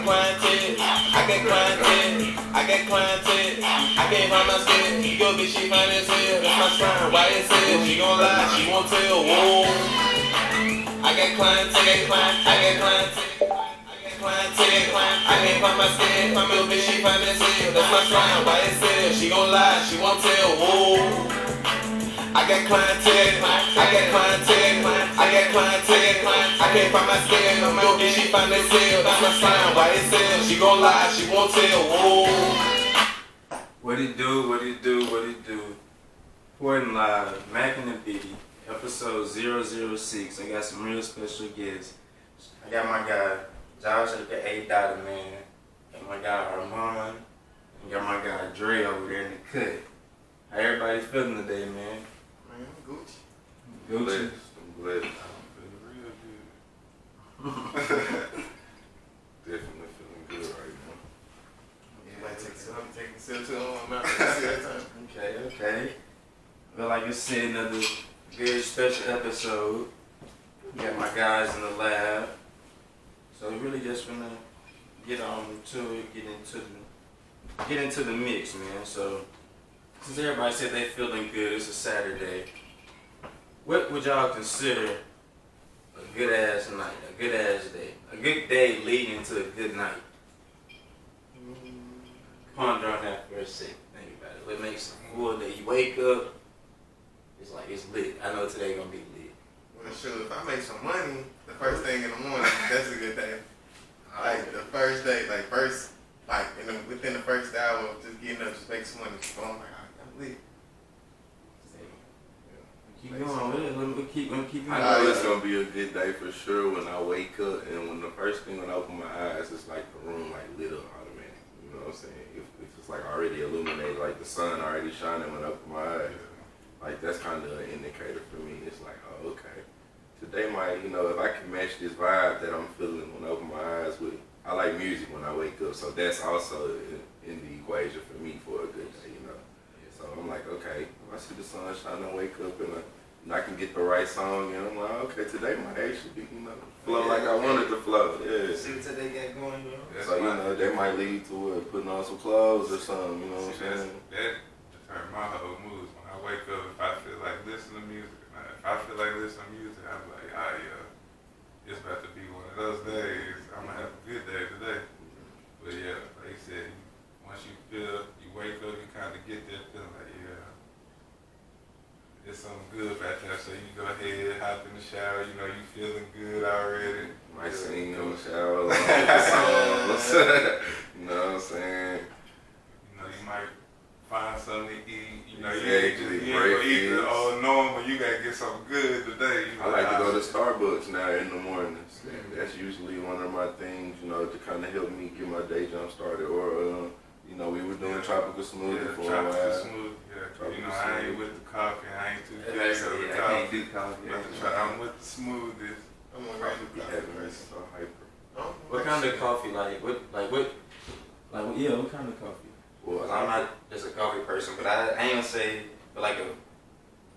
clientele. I got clientele. I got clientele. I can't find my skin. Your bitch, she fine as hell. That's my sign. Why it said she gon' lie, she won't tell. Whoa. I got clientele. I got clientele. I can't find my skin. Your bitch, she fine as hell. That's my sign. Why it said she gon' lie, she won't tell. Whoa. I got clientele, I got clientele, I got clientele. I can't find my skin, your bitch, she find that sale. That's my sign, why it sell? She gon' lie, she won't tell. Whoa. What it do, what it do, what it do. Reporting live, Mac and the Biddy, episode 006. I got some real special guests. I got my guy, Josh aka DadaMan. Got my guy, Armand. And got my guy, Dre over there in the cut. How everybody feeling today, man? Man, I'm Gucci. Gucci? I'm glad. I'm feeling real good. Definitely feeling good right now. Yeah, might take some, taking a sip to on my mouth at the time. Okay. Well, like I said, another very special episode. We got my guys in the lab. So we really just gonna get on to it, get into the mix, man. So since everybody said they feeling good, it's a Saturday. What would y'all consider a good ass night, a good ass day, a good day leading to a good night? Ponder on that for a second. Think about it. What makes a full day? You wake up, it's like it's lit. I know today gonna be lit. Well, sure, if I make some money the first thing in the morning, that's a good day. Like the first day, within the first hour of just getting up, just make some money. So I'm like, I'm lit. Keep going with it. Let me keep I know it's gonna be a good day for sure when I wake up, and when the first thing when I open my eyes, it's like the room like lit up automatic. You know what I'm saying? If it's like already illuminated, like the sun already shining when I open my eyes, like that's kind of an indicator for me. It's like, oh, okay. Today might, if I can match this vibe that I'm feeling when I open my eyes with, I like music when I wake up, so that's also in the equation for me for a good day, So I'm like, okay, if I see the sun shining, wake up, and I can get the right song, and I'm like, okay, today my day should be, flow like I wanted to flow, yeah. See what they got going, So, that might lead to putting on some clothes or something, you know what I'm saying? That determines my whole mood. When I wake up, if I feel like listening to music, if I feel like listening to music, I'm like, yeah, it's about to be one of those days. I'm gonna have a good day today. But yeah, like you said, once you wake up, you kind of get that feeling like, yeah, it's something good back there. So you go ahead, hop in the shower, you feeling good already. Might sing in the shower, like songs. You know what I'm saying? You might find something to eat. You Exactly, ain't gonna eat the old normal. You gotta get something good today. I like to go to Starbucks now in the mornings. That's usually one of my things, to kind of help me get my day jump started. Or, we were doing tropical smoothie for a while. Tropical smoothie, yeah. I ain't with the coffee. I ain't too big of the coffee. I can't do coffee. I'm with the smoothies. I'm on Coffee having me so hyper. What kind of coffee? What kind of coffee? Well, I'm not just a coffee person, but I ain't gonna say like a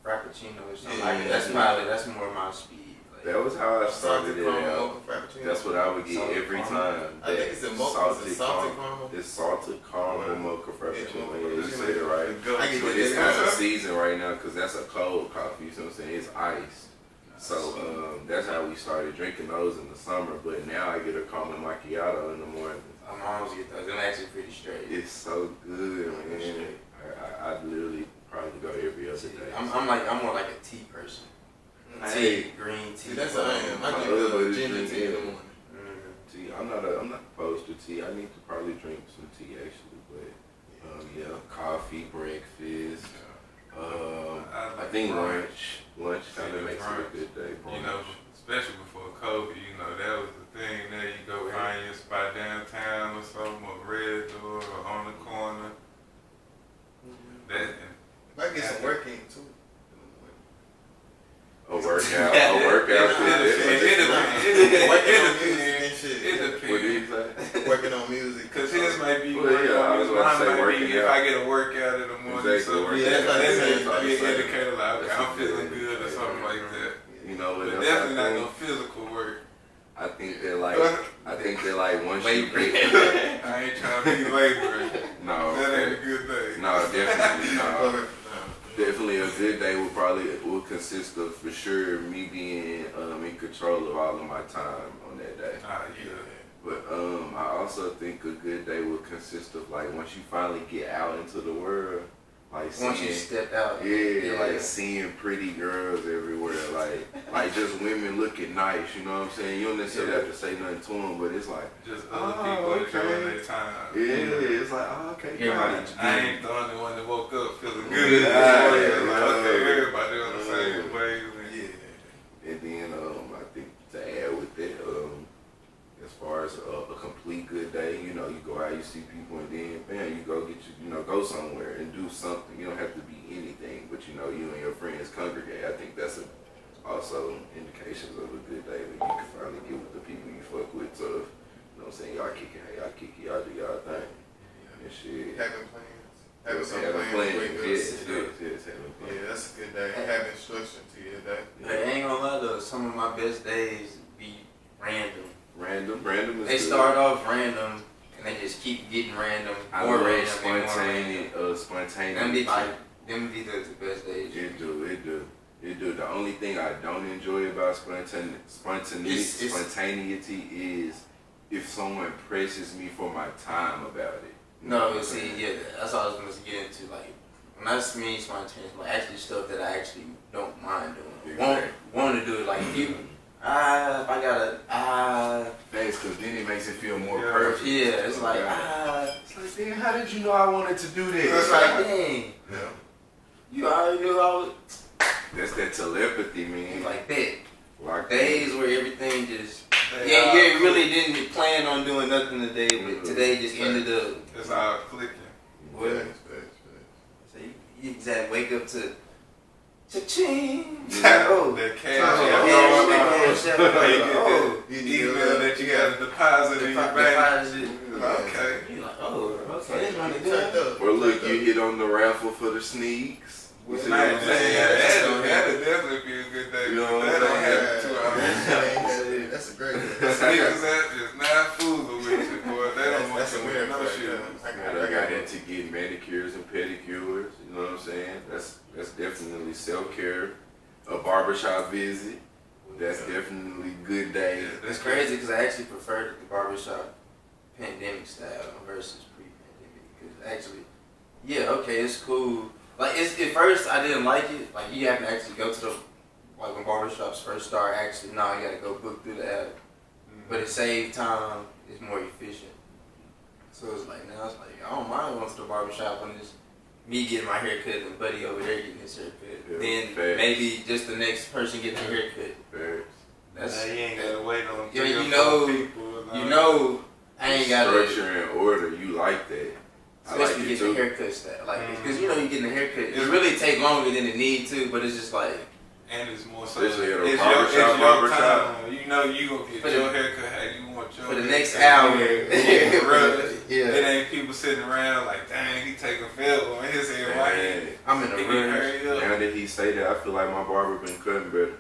frappuccino or something like that. That's more my speed. That was how I started it out. Frappuccino. That's what I would get Salted every caramel. time. I think it's a mocha. It's salted caramel. It's salted caramel mocha frappuccino. Yeah, you said it right. I get But that. it's kind of season right now because that's a cold coffee. You see what I'm saying? It's iced. So that's how we started drinking those in the summer. But now I get a caramel macchiato in the morning. My mom's get those. They're actually pretty straight. It's so good, man. I literally probably go every other day. I'm more like a tea person. Tea, green tea. See, that's how I am. I drink ginger tea in the morning. Tea. I'm not opposed to tea. I need to probably drink some tea actually, but coffee, breakfast. I think lunch kind of makes it a good day. Especially before COVID, that was the thing. There you go find your spot downtown or something, or Red Door, or on the corner. If I get some work in too. A workout. It depends. What do you say? Working on music. Because his might be I was about to say working if out. I get a workout in the morning, Exactly. so That's be an same. indicator like, okay, I'm feeling That's good or something like that. But But definitely not no physical work. I think that like once you Wait. I ain't trying to be laboring. no, That ain't a good day. no, definitely no. Definitely a good day will consist of for sure me being in control of all of my time on that day. Yeah. But I also think a good day will consist of like once you finally get out into the world, like Once you step out. like seeing pretty girls everywhere, like just women looking nice. You know what I'm saying? You don't necessarily have to say nothing to them, but it's like Just other people enjoying their time. yeah, it's like okay, Everybody. I ain't the only one that woke up feeling Yeah. good. Like, okay, everybody on the same wave. And then I think to add with that, as far as a complete good day, you know, you go out, you see people, and then bam, you go get go somewhere and do something. You don't have to be anything, but you know, you and your friends congregate. I think that's also indications of a good day when you can finally get with the people you fuck with. So, you know what I'm saying, y'all kick it, y'all do y'all thing. And shit. Having plans. Having some Having plans. Yes, Yeah, having plans. that's a good day. Having structure to your day. Hey, I ain't gonna lie though, some of my best days be random. Random is They good. start off random and they just keep getting random, I more love random, and more random. spontaneous. Them be the best days. It do. The only thing I don't enjoy about spontaneity is if someone presses me for my time about it. You know No, what I'm but see, saying? yeah, that's all I was gonna get into. Like, when I mean spontaneous, like actually stuff that I actually don't mind doing. Exactly. Want to do it. Like if you, if I gotta, Thanks, because then it makes it feel more Yeah. perfect. yeah, it's like, It's like, damn, how did you know I wanted to do this? it's like, dang, Yeah. you already knew I was. That's that telepathy, man. Like that. Like Days where everything just, They yeah, all you really didn't plan on doing nothing today, but Mhm. today just ended up. It's all clicking. Well, Facts. so you exactly wake up to, cha-ching. Yeah. Oh, That cash Oh, out. cash out. How you get Oh, that email that you got to deposit in your bank. deposit. Okay. You like, oh, okay, it's running Turned good. up. Or look, you hit on the raffle for the sneaks. You see what I'm Nice. saying? That'd definitely be a good day. You know what That I'm don't saying? happen too often. That's a great day. Niggas that is not fooling with you, boy. They don't want That's you a with weird no play, shoes. yeah. I got into getting manicures and pedicures. You know what I'm saying? That's definitely self-care. A barbershop visit. That's definitely good day. It's crazy because I actually preferred the barbershop pandemic style versus pre-pandemic. Because actually, yeah, okay, it's cool. Like, at first I didn't like it. Like, you have to actually go to the, like when barbershops first start, actually, no, you got to go book through the app. But it saved time, it's more efficient. So it's like, now it's like, I don't mind going to the barbershop when it's me getting my haircut and Buddy over there getting his haircut. Yeah, Then facts. maybe just the next person getting their haircut. Facts. That's, Now you ain't gotta wait on Yeah, 3 or you 4 know- people. and all you know, I ain't got to. Structure and order. You like that. I like Especially it getting too. a haircut style, like, because you know you're getting a haircut. It really take longer than it need to, but it's just like, And it's more so. Especially at a It's barbershop, your time. You know you gonna get For your the- haircut how you want your for the haircut. next hour. Rush. Yeah. It ain't people sitting around like, dang, he taking film on his head. Why Man, I'm in he a can rush. hurry up? now that he say that, I feel like my barber been cutting better.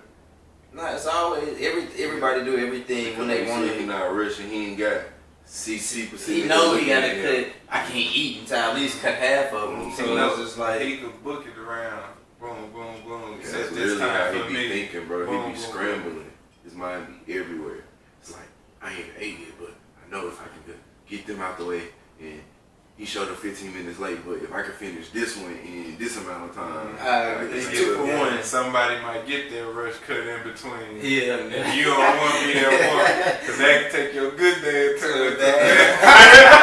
Nah, it's always everybody do everything when they want He to. not rushing. He ain't got 60%. He know he gotta cut. I can't eat until I at least cut half of them. So know, it's just like, he could book it around. Boom, boom, boom. That's Set literally this how time he for be me. thinking, bro. Boom, He be boom, scrambling. His mind be everywhere. It's like, I ain't ate it, but I know if I can get them out the way, and he showed up 15 minutes late, but if I can finish this one in this amount of time, I it's can 2 get for it. 1. Somebody might get their rush cut in between. Yeah. And you don't want to be there for it, because that can take your good day and turn it to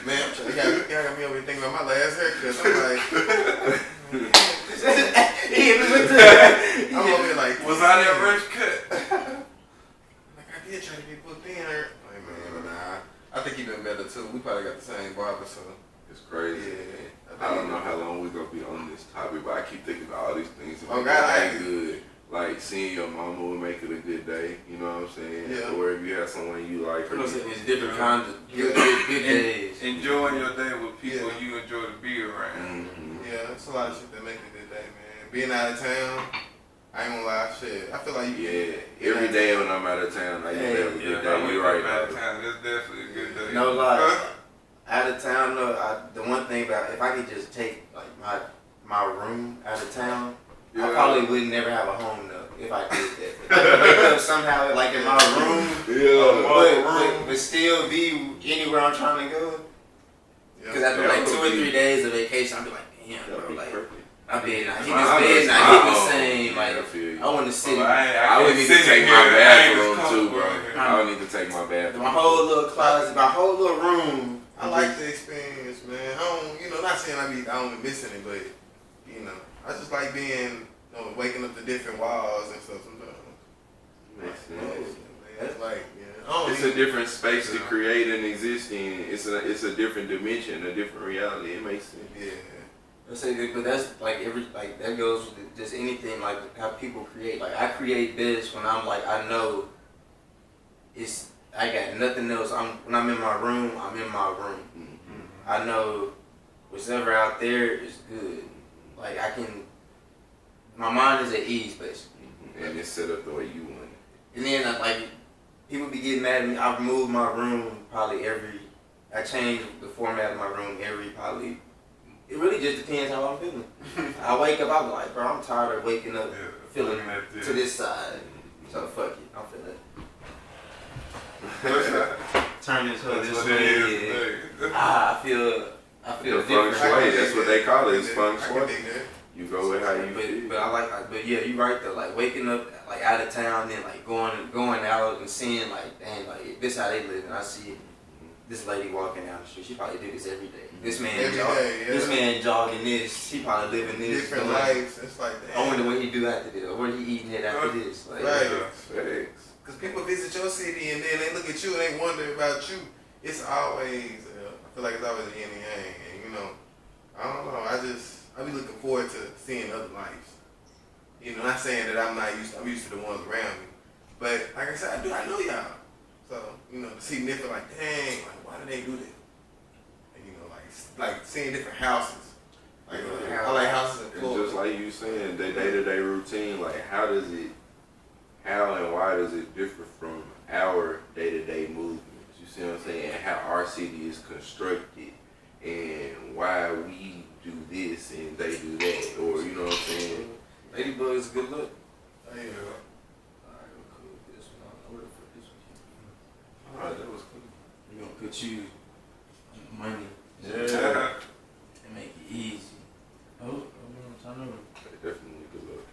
Man, you got me over here thinking about my last haircut. I'm like, I'm over here like, Was I that rush cut? Like, I did try to get booked in. Like, man, nah. I think he done better too. We probably got the same barber, so. It's crazy. Yeah. I don't know how long we gonna be on this topic, but I keep thinking about all these things. that Oh, make God, it I- good. Like seeing your mama will make it a good day. You know what I'm saying? Yeah. Or if you have someone you like. You know what I'm saying? It's different kinds of good days. Enjoying your day with people Yeah. you enjoy to be around. Mhm. Yeah, it's a lot of shit that make a good day, man. Being out of town, I ain't gonna lie, shit. I feel like you every day when I'm out of town, I usually have a good day. You're right. Out of town, that's definitely a good day. No lie. Out of town, though, the one thing about if I could just take like my room out of town, I probably would never have a home though if I did that. If I could wake up somehow like in my room, but still be anywhere I'm trying to go. Because after like 2 or 3 days of vacation, I'll be like, damn, bro, like my bed not hitting the same. Like I want to sit. I would need to take my bathroom too, bro. I would need to take my bathroom. My whole little closet, my whole little room. I like the experience, man. I don't, not saying I don't be missing it, but I just like being, waking up to different walls and stuff sometimes. Makes sense. It's like, it's a different space to create and exist in. It's a different dimension, a different reality. It makes sense. Yeah. I say, but that's like that goes with just anything like how people create. Like I create this when I'm like I know I got nothing else. When I'm in my room, I'm in my room. Mm-hmm. I know whatever out there is good. Like my mind is at ease basically. Mm-hmm. And it's set up the way you want it. And then like people be getting mad at me. I've moved my room probably I change the format of my room probably. It really just depends how I'm feeling. I wake up, I'm like, bro, I'm tired of waking up feeling to this side. So fuck it, I'm feeling turn this hood this way. I feel different. Feng shui, that's what they call it. It's feng shui. You go with how you feel. But yeah, you right though. Like waking up like out of town, then like going out and seeing like, dang, like this how they live, and I see this lady walking down the street. She probably do this every day. This man jogging this. He probably living this. Different lives. It's like that. I wonder what he do after this, or what he eating it after this. Like, right. Because people visit your city and then they look at you and they wonder about you. It's always, I feel like it's always a yin and yang. And I don't know. I be looking forward to seeing other lives. Not saying that I'm used to the ones around me. But like I said, I know y'all. So, to see different, like, dang, like, why do they do that? And, like seeing different houses. Like, I like houses in Florida. And just like you saying, the day-to-day routine, like, how and why does it differ from our day-to-day movements? You see what I'm saying? And how our city is constructed and why we do this and they do that. Or, you know what I'm saying? Ladybug is a good look. Oh, yeah. Alright, that was cool. We're gonna put you money. Yeah. And make it easy. Oh, turn over. Definitely good luck.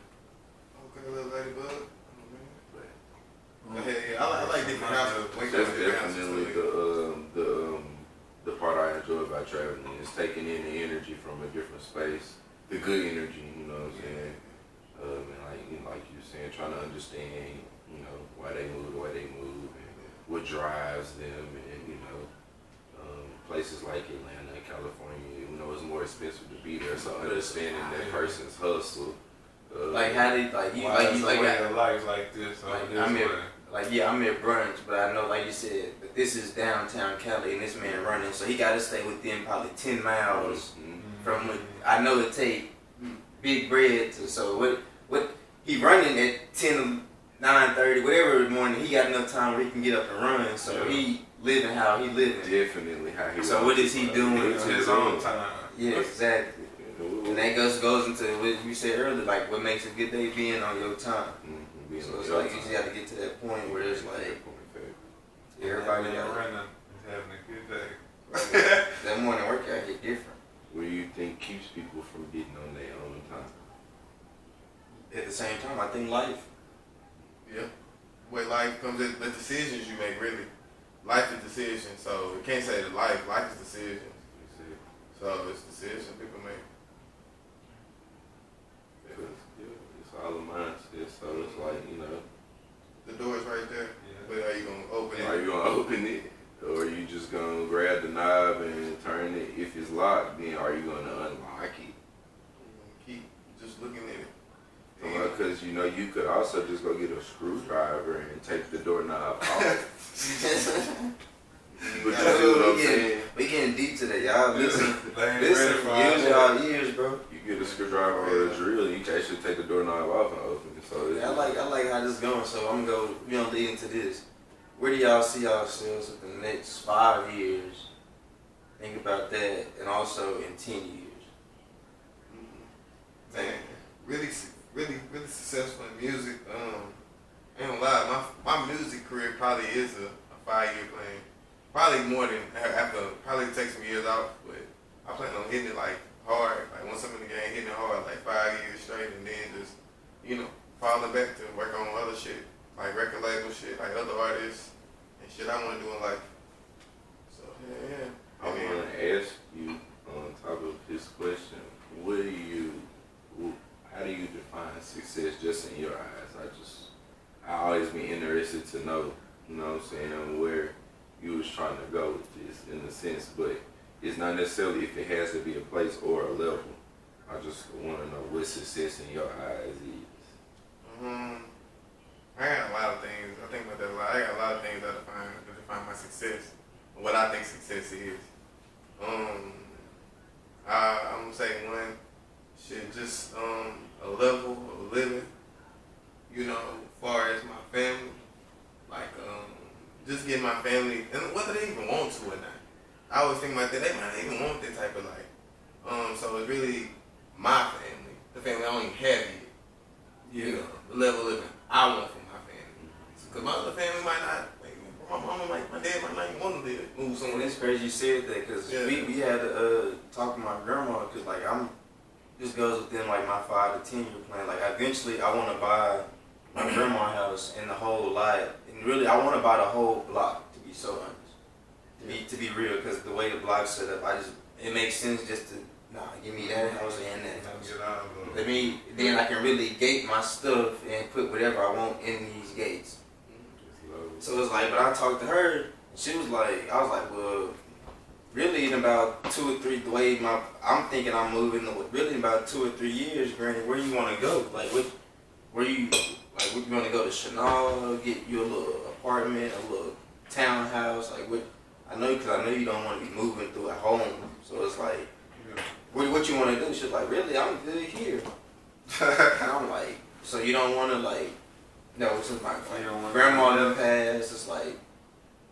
Okay, little ladybug. I like different houses. That's definitely the part I enjoy about traveling is taking in the energy from a different space. The good energy, you know what I'm saying? And like you were saying, trying to understand, why they move the way they move. What drives them, and places like Atlanta and California, it's more expensive to be there. So understanding that person's hustle, like how they a life like this. I'm at brunch, but I know, like you said, but this is downtown Cali, and this man running, so he got to stay within probably 10 miles from what I know it take big bread to. So what he running at 9:30, whatever in the morning, he got enough time where he can get up and run. So he living how he living. Definitely how he. So what is he doing? It's his own time. Yeah, exactly. And that goes into what you said earlier, like what makes a good day being on your time. So it's like you just got to get to that point where it's like everybody running is having a good day. That morning workout hit different. What do you think keeps people from getting on their own time? At the same time, I think life. Yeah. Where life comes in, the decisions you make, really. Life is decisions, so you can't say that life is decisions. So it's decisions people make. It's all a mindset, so it's like, The door's right there, but are you going to open it? Are you going to open it? Or are you just going to grab the knob and turn it? If it's locked, then are you going to unlock it? Keep just looking at it. Because you could also just go get a screwdriver and take the doorknob off. But you see what I'm saying? We getting deep today, y'all. Listen, use y'all ears, bro. You you get a screwdriver or a drill, you can actually take the doorknob off and open it. So I like how this is going. So I'm gonna go. We gonna lead into this. Where do y'all see yourselves in the next 5 years? Think about that, and also in 10 years. Man, really successful in music. I ain't gonna lie, my music career probably is a 5-year plan. Probably more than after. Probably take some years off, but I plan on hitting it like hard. Like once I'm in the game, hitting it hard like 5 years straight, and then just falling back to work on other shit, like record label shit, like other artists and shit I want to do in life. So yeah. I want to ask you on top of this question, how do you define success just in your eyes? I always be interested to know, you know what I'm saying, where you was trying to go with this in a sense, but it's not necessarily if it has to be a place or a level. I just want to know what success in your eyes is. I got a lot of things. I think about that a lot. I got a lot of things that define my success. What I think success is. I'm gonna say one, just a level of living. As far as my family, like just get my family, and whether they even want to or not. I always think about that. They might not even want that type of life. So it's really my family, the family I don't even have yet. The level of living I want for my family. Because my other family might not. My mama, my dad might not even want to move somewhere. And it's crazy you said that, because we had to talk to my grandma, because like this goes within like my 5 to 10 year plan. Like eventually I want to buy my grandma's house and the whole lot, and really I want to buy the whole block, to be so honest. To be real, because the way the block's set up, it makes sense just to give me that house and that house. Then I can really gate my stuff and put whatever I want in these gates. So it's like, but I talked to her, and she was like, I was like, well, really in about 2 or 3, the way I'm thinking I'm moving, really in about 2 or 3 years, Granny, where you want to go? Like, where you want to go to Chanel, get you a little apartment, a little townhouse, like what? I know you don't want to be moving through a home, so it's like, what you want to do? She's like, really, I'm good here. And I'm like, so you don't want to no, it's just my grandma done passed. It's like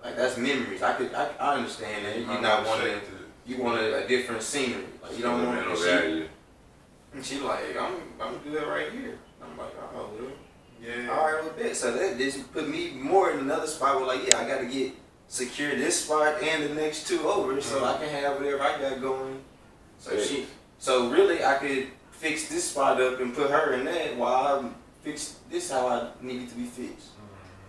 that's memories. I understand that. You not wanting, you wanted a different scenery. Like you don't want to. And she like, I'm good right here. I'm like, oh well. Yeah. All right, well, bet. So this put me more in another spot where I got to secure this spot and the next 2 over, so I can have whatever I got going. So really I could fix this spot up and put her in that while I fix this how I need it to be fixed.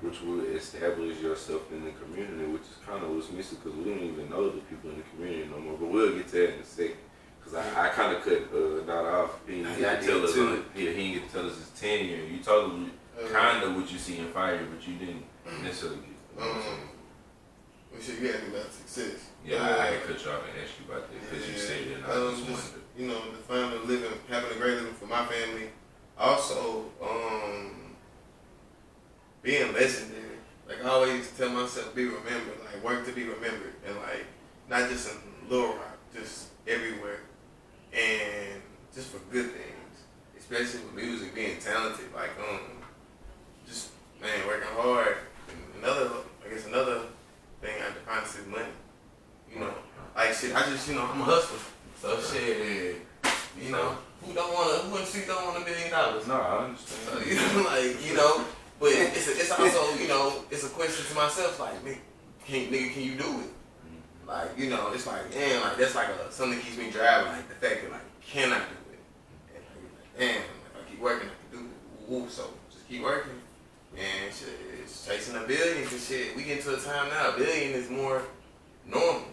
Which will establish yourself in the community, which is kind of what's missing, because we don't even know the people in the community no more. But we'll get to that in a second. Because I kind of cut Dada off. He didn't get to tell us he didn't get to tell us his tenure. You told him kind of what you see in fire, but you didn't necessarily get you asked me about success. Yeah, I cut you off and asked you about that because you said it. And I just wondered. The family living, having a great living for my family. Also, being legendary. Like I always tell myself, be remembered. Like work to be remembered, and like not just in Little Rock, just everywhere, and just for good things. Especially with music, being talented. Like just working hard. And another thing I define is money. Like shit. I just I'm a hustler. So shit. Who don't want $1 million? No, I understand. So, but it's also, it's a question to myself, like, can you do it? Like, it's like, damn, like, that's like something that keeps me driving, like, the fact that, like, can I do it? And, like, damn, if I keep working, I can do it. Ooh, so just keep working. And shit, it's chasing $1 billion, because shit, we get into a time now, $1 billion is more normal.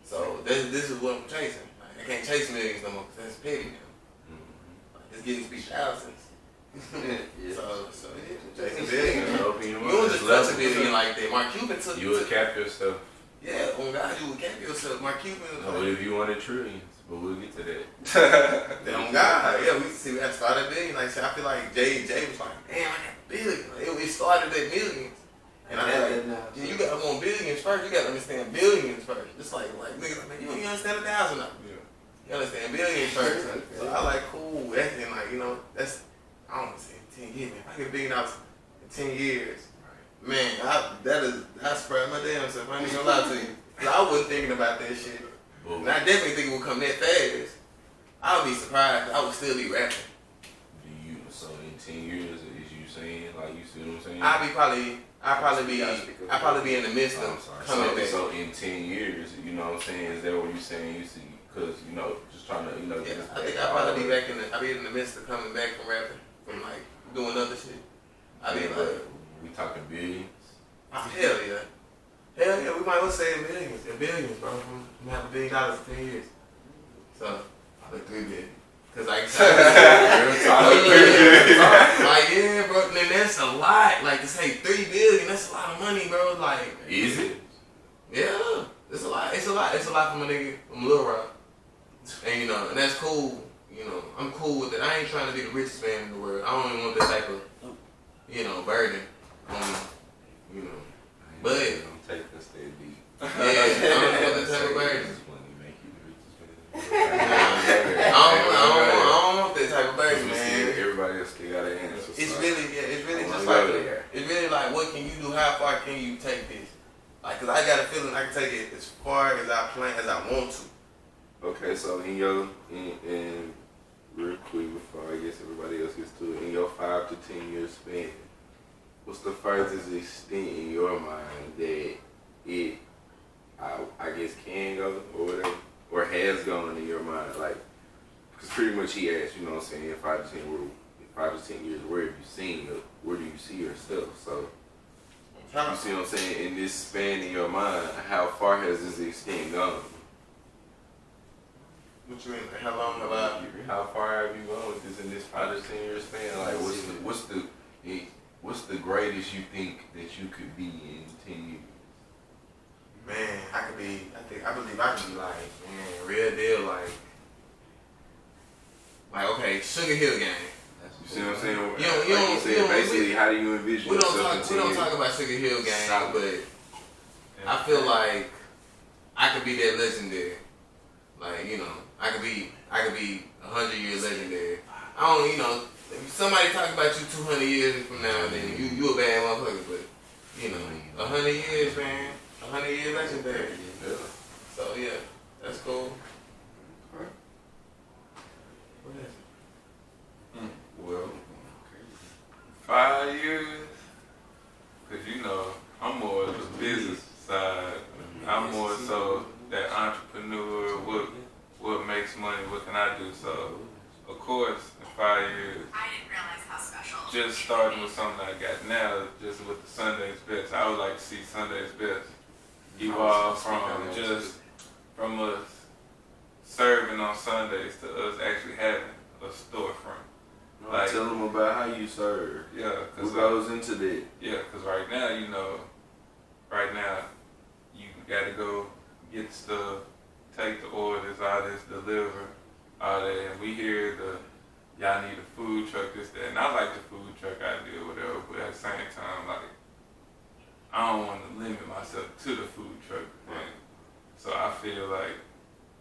So this is what I'm chasing. I can't chase millions no more because that's petty now. It's getting to be thousands. So chasing billions. You don't just touch $1 billion like that. Mark Cuban took you would cap yourself. Yeah, on God, you would cap yourself. Mark Cuban. What if you wanted trillions? But we'll get to that. Then on God, we had started $1 billion. Like, I feel like Jay was like, damn, I got $1 billion. It started at millions. And I feel like, you got to want billions first. You got to understand billions first. It's like niggas, man, you don't even understand 1,000 now. You understand? Billions first. So I like cool. That's in like, you know, that's, I don't want to say 10 years, man. If I get $1 billion in 10 years, man, I spread my damn self. I ain't gonna lie to you. 'Cause I wasn't thinking about that shit. And I definitely think it would come that fast. I would be surprised. I would still be rapping. So in 10 years, is you saying, like, you see what I'm saying? I'd probably be in the midst of coming back. So in 10 years, you know what I'm saying? Is that what you're saying? You see, because, you know, just trying to, you know, Yeah, I think I'd probably be back I'd be in the midst of coming back from rapping, from like doing other shit. I'd be like, we talking billions? hell yeah. Hell yeah, we might well say in billions, bro. I'm gonna have $1 billion in 10 years. So, probably 3 billion. Cause like, like yeah, bro, then that's a lot. Like to say 3 billion, that's a lot of money, bro. Like, is it? Yeah, it's a lot. It's a lot from a nigga from Lil Rock. And you know, and that's cool. You know, I'm cool with it. I ain't trying to be the richest man in the world. I don't even want that type of, you know, burden on me. You know, but I'm taking this day deep. yeah, I don't want that type of burden. I don't want that type of burden, man. Everybody else still got an answer. It's really just like, it's really like, what can you do? How far can you take this? Like, cause I got a feeling I can take it as far as I plan, as I want to. Okay, so in real quick before I guess everybody else gets to it, in your 5 to 10 year span, what's the furthest extent in your mind that it, I guess, can go or whatever, or has gone in your mind? Like, because pretty much he asked, you know what I'm saying, in 5 to 10 years, where have you seen it? Where do you see yourself? So, you see what I'm saying? In this span in your mind, how far has this extent gone? What you mean? How long have I? How far have you gone with this in this 5 to 10 year span? Like, what's the greatest you think that you could be in 10 years? Man, I believe I can be like, man, real deal, like okay, Sugar Hill Gang. You see what I'm saying? You don't basically, how do you envision yourself? We don't talk about Sugar Hill Gang, but I feel like I could be that legendary. Like, you know, I could be 100 years legendary. I don't, you know, if somebody talk about you 200 years from now, then you a bad motherfucker. But you know, 100 years, man, 100 years legendary. Yeah. So yeah, that's cool. What is it? Well, 5 years, because you know, I'm more of the business side. I'm more so that entrepreneur, what makes money, what can I do? So, of course, in 5 years, I didn't realize how special. just starting with something I got now, just with the Sunday's Best, I would like to see Sunday's Best evolve from us serving on Sundays to us actually having a storefront. Like, tell them about how you serve. Yeah, what goes into that? Yeah, because right now, you know, you got to go get the stuff, take the orders, all this, deliver, all that, and we hear y'all need a food truck, this, that, and I like the food truck idea or whatever, but at the same time, like, I don't want to limit myself to the food truck thing. So I feel like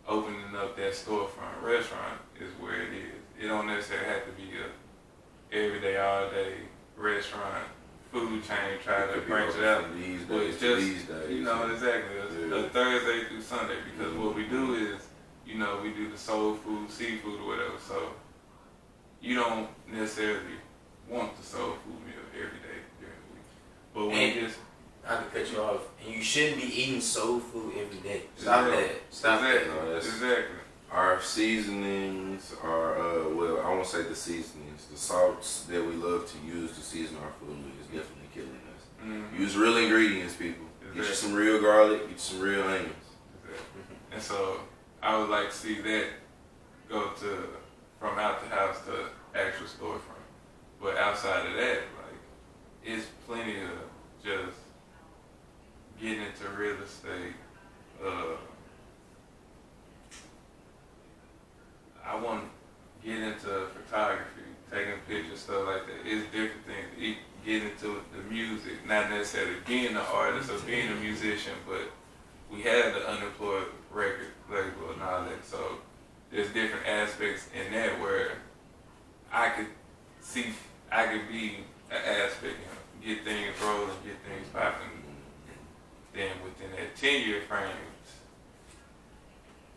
opening up that storefront restaurant is where it is. It don't necessarily have to be a everyday, all day restaurant, food chain, try to branch it out. These But days, just, these days, you know, exactly, a Thursday through Sunday, because what we do is, you know, we do the soul food, seafood or whatever, so you don't necessarily want the soul food meal every day during the week. But when you just... Not to cut you off, and you shouldn't be eating soul food every day. Stop that. Stop that. No, Exactly. Our seasonings are, well, I won't say the seasonings, the salts that we love to use to season our food is definitely killing us. Mm-hmm. Use real ingredients, people. Exactly. Get you some real garlic, get you some real onions. Exactly. And so I would like to see that go from out the house to actual storefront. But outside of that, like, it's plenty of just getting into real estate. I want to get into photography, taking pictures, stuff like that. It's different things. Get into the music, not necessarily being an artist or being a musician, but we had the Unemployed record label and all that. So frames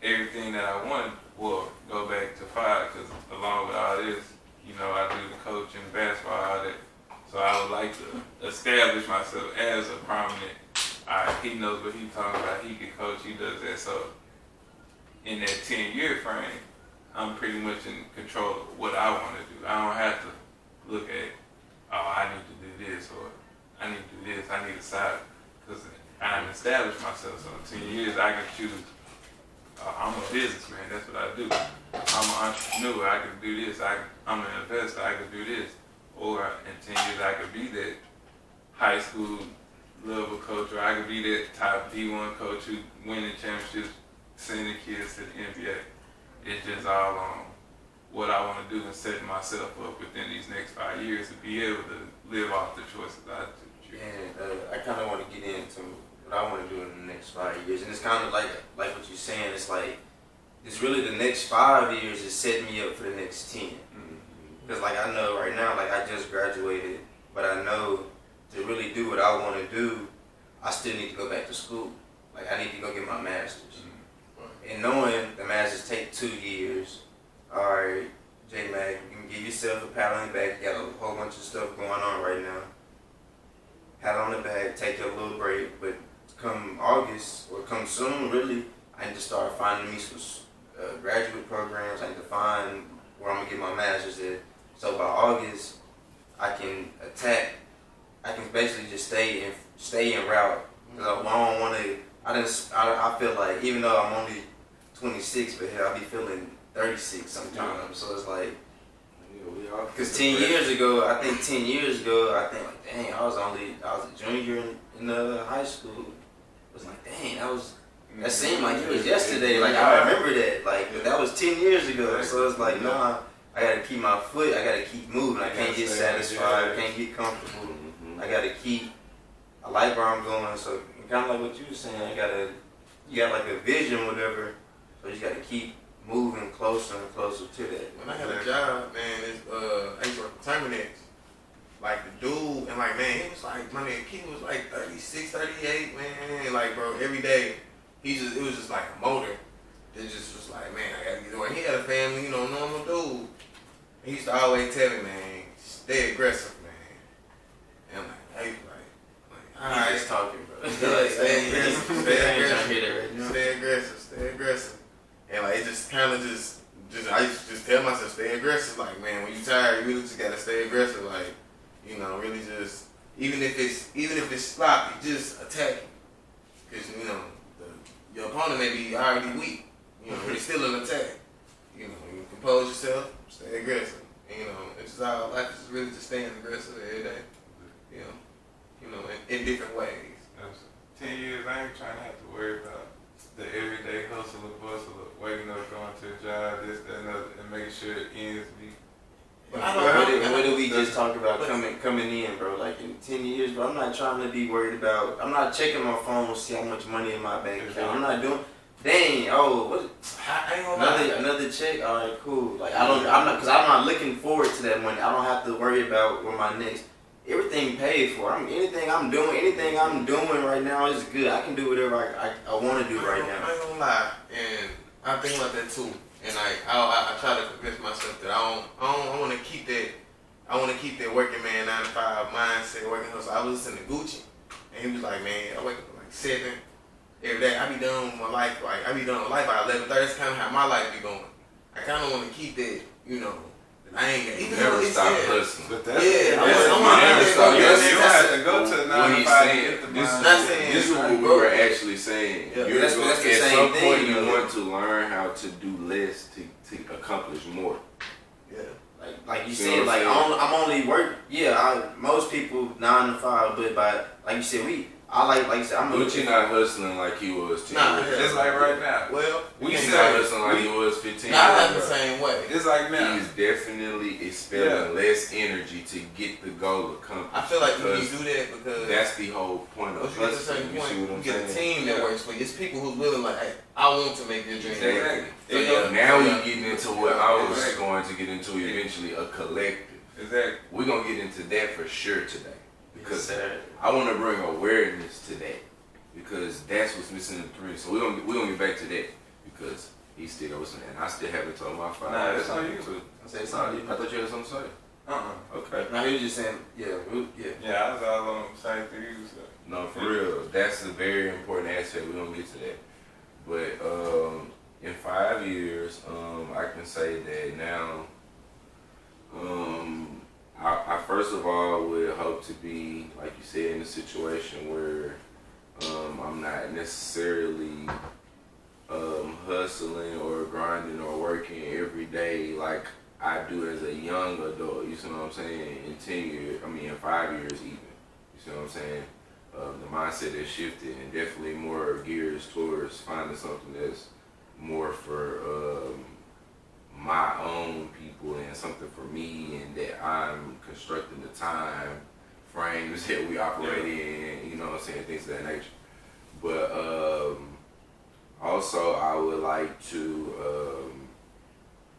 everything that I want. Well, go back to 5 because along with all this, you know, I do the coaching, basketball, all that. So I would like to establish myself as a prominent. He knows what he's talking about. He can coach. He does that. So in that 10-year frame, I'm pretty much in control of what I want to do. I don't have to look at, oh, I need to do this or I need to do this. I need a side because I'm established myself. So in 10 years, I can choose. I'm a businessman. That's what I do. I'm an entrepreneur. I can do this. I'm an investor. I can do this. Or in 10 years, I could be that high school level coach, or I could be that top D1 coach who winning championships, sending kids to the NBA. It's just all on what I want to do and setting myself up within these next 5 years to be able to live off the choices I do. And I kind of want to get into what I want to do in the next 5 years. And it's kind of like what you're saying. It's like, it's really the next 5 years is setting me up for the next 10. Because like I know right now, like I just graduated, but I know to really do what I want to do, I still need to go back to school. Like I need to go get my master's. And knowing the master's take 2 years, all right, J-Mac, you can give yourself a pat on the back. You got a whole bunch of stuff going on right now. Pat on the back, take your little break, but come August or come soon, really, I need to start finding me some graduate programs. I need to find where I'm gonna get my master's at. So by August, I can basically just stay in route. Cause I don't want to. I feel like even though I'm only 26, but hell, I be feeling 36 sometimes. So it's like, cause 10 years ago, I think like, dang, I was a junior in high school. It was like, dang, that seemed like it was yesterday. Like I remember that. Like, but that was 10 years ago. So it's like, nah. I gotta keep my foot, I gotta keep moving, I can't get satisfied, I can't get comfortable. I gotta I like where I'm going, so kind of like what you were saying, you got like a vision, whatever, so you just gotta keep moving closer and closer to that. When I had a job, man, I used to work for Terminex. Like the dude, and like, man, he was like, my nigga, he was like 36, 38, man, like, bro, every day, it was just like a motor. It just was like, man, I gotta get to work. He had a family, you know, normal dude. He used to always tell me, man, stay aggressive, man. And I'm like, hey, all right. He's just talking, bro. Stay aggressive, Stay stay aggressive. And like, it just kind of just I used to just tell myself, stay aggressive. Like, man, when you tired, you really just gotta stay aggressive. Like, you know, really just, even if it's sloppy, just attack. Cause you know, your opponent may be already weak. You know, it's still an attack. You know, you compose yourself, stay aggressive. And, you know, it's just our life is really just staying aggressive every day. You know, in different ways. 10 years, I ain't trying to have to worry about the everyday hustle and bustle of waking up, going to a job, this, that, and other, and making sure it ends me. What did we just talk about coming in, bro? Like in 10 years, bro, I'm not trying to be worried about, I'm not checking my phone to see how much money in my bank account. I'm not doing, dang, another check? All right, cool. Like I'm not looking forward to that money. I don't have to worry about where my next, everything paid for. Anything I'm doing right now is good. I can do whatever I want to do right now. I ain't gonna lie, and I think about that too. And I try to convince myself that I want to keep that. I want to keep that working man 9 to 5 mindset, working hustle. I was listening to Gucci, and he was like, man, I wake up at like 7 every day. I be done with my life. Like I be done with life by 11:30. That's kind of how my life be going. I kind of want to keep that, you know. I ain't gonna even never stop listening. But that's I you don't have to go to 9 to 5. This is what we were actually saying. Yeah, You're that's going, the at same some thing, point, you you know. want to learn how to do less to accomplish more. Yeah. Like you See what said, like I'm saying? I'm only work. Yeah, most people 9 to 5, but by like you said, I like you said, I'm Gucci not hustling like he was 10 Nah, years It's ago. like right now. Well, He's not hustling like he was 15 not years the ago. same way. It's like now. He's definitely expending less energy to get the goal accomplished. I feel like you because do that because that's the whole point of once you get to a hustling. certain You point, see what you I'm get a saying? team that works for you. It's people who's willing, like, hey, I want to make your dream work. Exactly. So, Now we getting into what I was going to get into eventually, a collective. Exactly. We're going to get into that for sure today. Because Yes, I want to bring awareness to that. because that's what's missing in the 3. So we gonna get back to that because he's still got something, and I still haven't told my 5. Nah, it's on you. Too. I say it's on you. I thought you had something to say. Okay. No, he was just saying, yeah. Yeah, I was all on the same thing you said. No, for real. That's a very important aspect. We're gonna get to that. But in 5 years, I can say that now. I first of all would hope to be, like you said, in a situation where I'm not necessarily hustling or grinding or working every day like I do as a young adult. You see what I'm saying? In 10 years, in 5 years even. You see what I'm saying? The mindset has shifted and definitely more gears towards finding something that's more for my own people and something for me, and that I'm constructing the time frames that we operate in, you know what I'm saying, things of that nature. But also I would like to,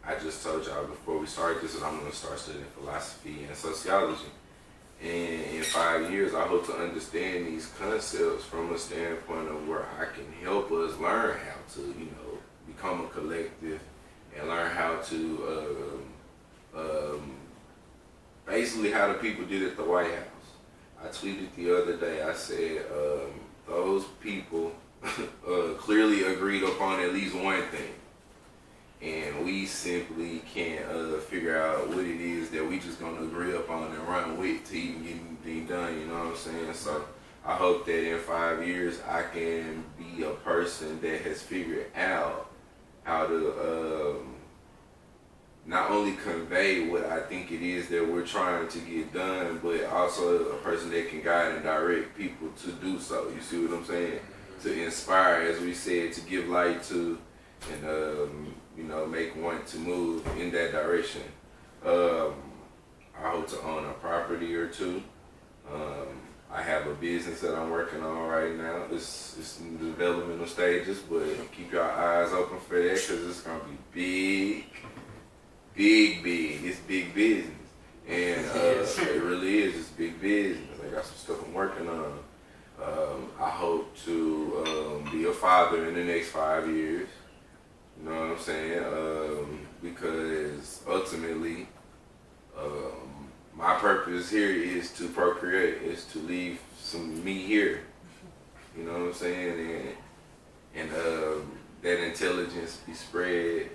I just told y'all before we started this that I'm going to start studying philosophy and sociology. And in 5 years, I hope to understand these concepts from a standpoint of where I can help us learn how to, become a collective and learn how to, basically how the people did at the White House. I tweeted the other day, I said, those people clearly agreed upon at least one thing. And we simply can't figure out what it is that we just gonna agree upon and run with to even get anything done, you know what I'm saying? So I hope that in 5 years I can be a person that has figured out how to not only convey what I think it is that we're trying to get done, but also a person that can guide and direct people to do so. You see what I'm saying? To inspire, as we said, to give light to, and make one to move in that direction. I hope to own a property or two. I have a business that I'm working on right now. It's in the developmental stages, but keep your eyes open for that because it's gonna be big. It's big business, and it really is. It's big business. I got some stuff I'm working on. I hope to be a father in the next 5 years. You know what I'm saying? Because ultimately, my purpose here is to procreate, is to leave some me here. You know what I'm saying? And that intelligence be spread,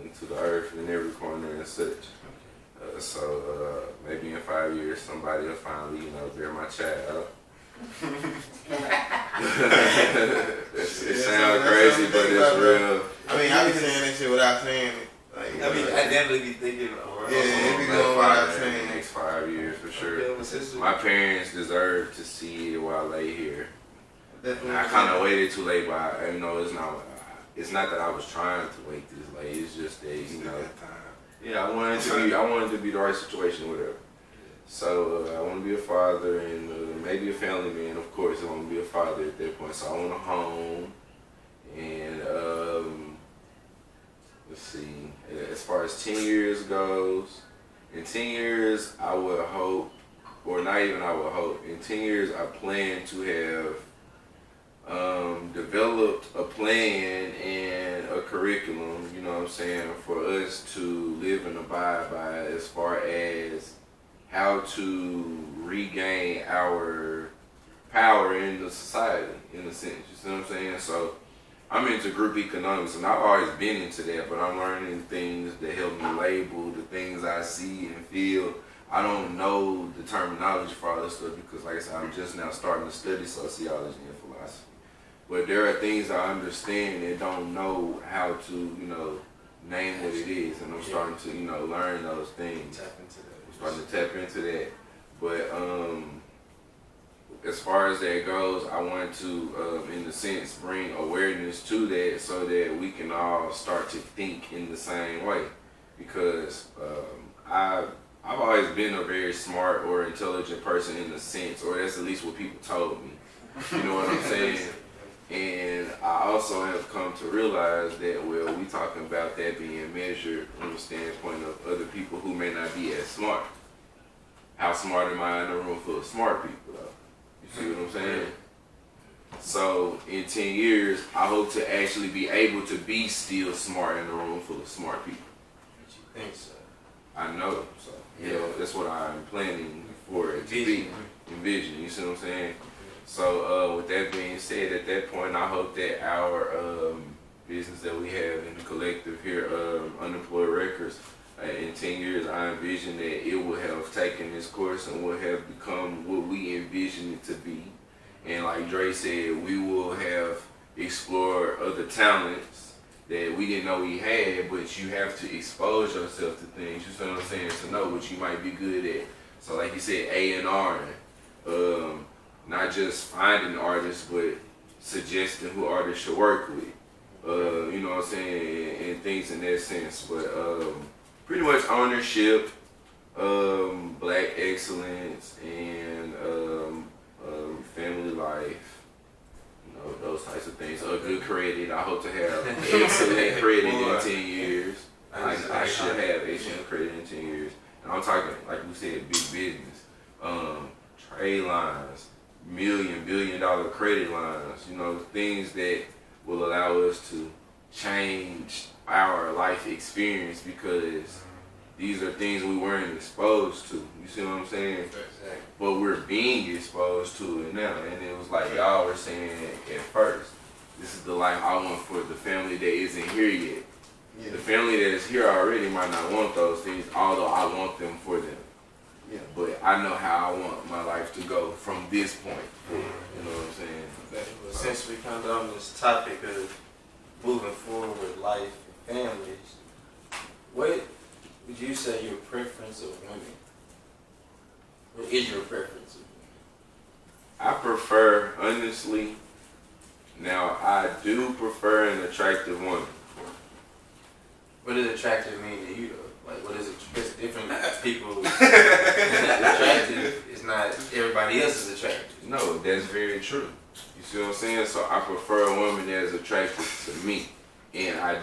into the earth in every corner and such. So maybe in 5 years, somebody will finally, bear my child. It sounds crazy, but it's real. I be saying that shit without saying it. Like, I definitely be thinking it be going without saying in the it. next 5 years for sure. Okay, My parents deserve to see it while they here. Definitely. I kind of waited too late, but it's not that I was trying to wait this late. It's just that yeah, I wanted to be the right situation, whatever. So I want to be a father and maybe a family man. Of course, I want to be a father at that point. So I want a home, and let's see. As far as 10 years goes, in 10 years I would hope, or not even I would hope. In 10 years I plan to have developed a plan and a curriculum. You know what I'm saying, for us to live and abide by, as far as how to regain our power in the society, in a sense. You see what I'm saying? So I'm into group economics, and I've always been into that, but I'm learning things that help me label the things I see and feel. I don't know the terminology for all this stuff because, like I said, I'm just now starting to study sociology and philosophy. But there are things I understand and don't know how to, name what it is, and I'm starting to, learn those things. Tap into that. Starting to tap into that. But as far as that goes, I want to, in a sense, bring awareness to that so that we can all start to think in the same way. Because I've always been a very smart or intelligent person in a sense, or that's at least what people told me. You know what I'm saying? And I also have come to realize that, well, we talking about that being measured from the standpoint of other people who may not be as smart. How smart am I in a room full of smart people, though? You see what I'm saying? So in 10 years, I hope to actually be able to be still smart in a room full of smart people. What you think, so? I know. So you know, that's what I'm planning for it to be. Envision. You see what I'm saying? So with that being said, at that point, I hope that our business that we have in the collective here, Unemployed Records, in 10 years, I envision that it will have taken this course and will have become what we envision it to be. And like Dre said, we will have explored other talents that we didn't know we had, but you have to expose yourself to things, you see what I'm saying, to know what you might be good at. So like you said, A&R, not just finding artists, but suggesting who artists should work with. You know what I'm saying, and things in that sense. But pretty much ownership, black excellence, and family life, you know, those types of things. A good credit. I hope to have excellent credit in 10 years. I should have excellent credit in 10 years. And I'm talking, like we said, big business. Trade lines, billion-dollar credit lines, you know, things that will allow us to change our life experience, because these are things we weren't exposed to. You see what I'm saying? Exactly. But we're being exposed to it now. And it was like y'all were saying at first, this is the life I want for the family that isn't here yet. Yeah. The family that is here already might not want those things, although I want them for them. Yeah. But I know how I want my life to go from this point. You know what I'm saying? Well, since we kind of on this topic of moving forward with life and families, what would you say your preference of women? What is your preference of women? I prefer, honestly, now I do prefer an attractive woman. What does attractive mean to you though? Like what is it? It's different people. Attractive is not everybody else is attractive. No, that's very true. You see what I'm saying? So I prefer a woman that is attractive to me. And I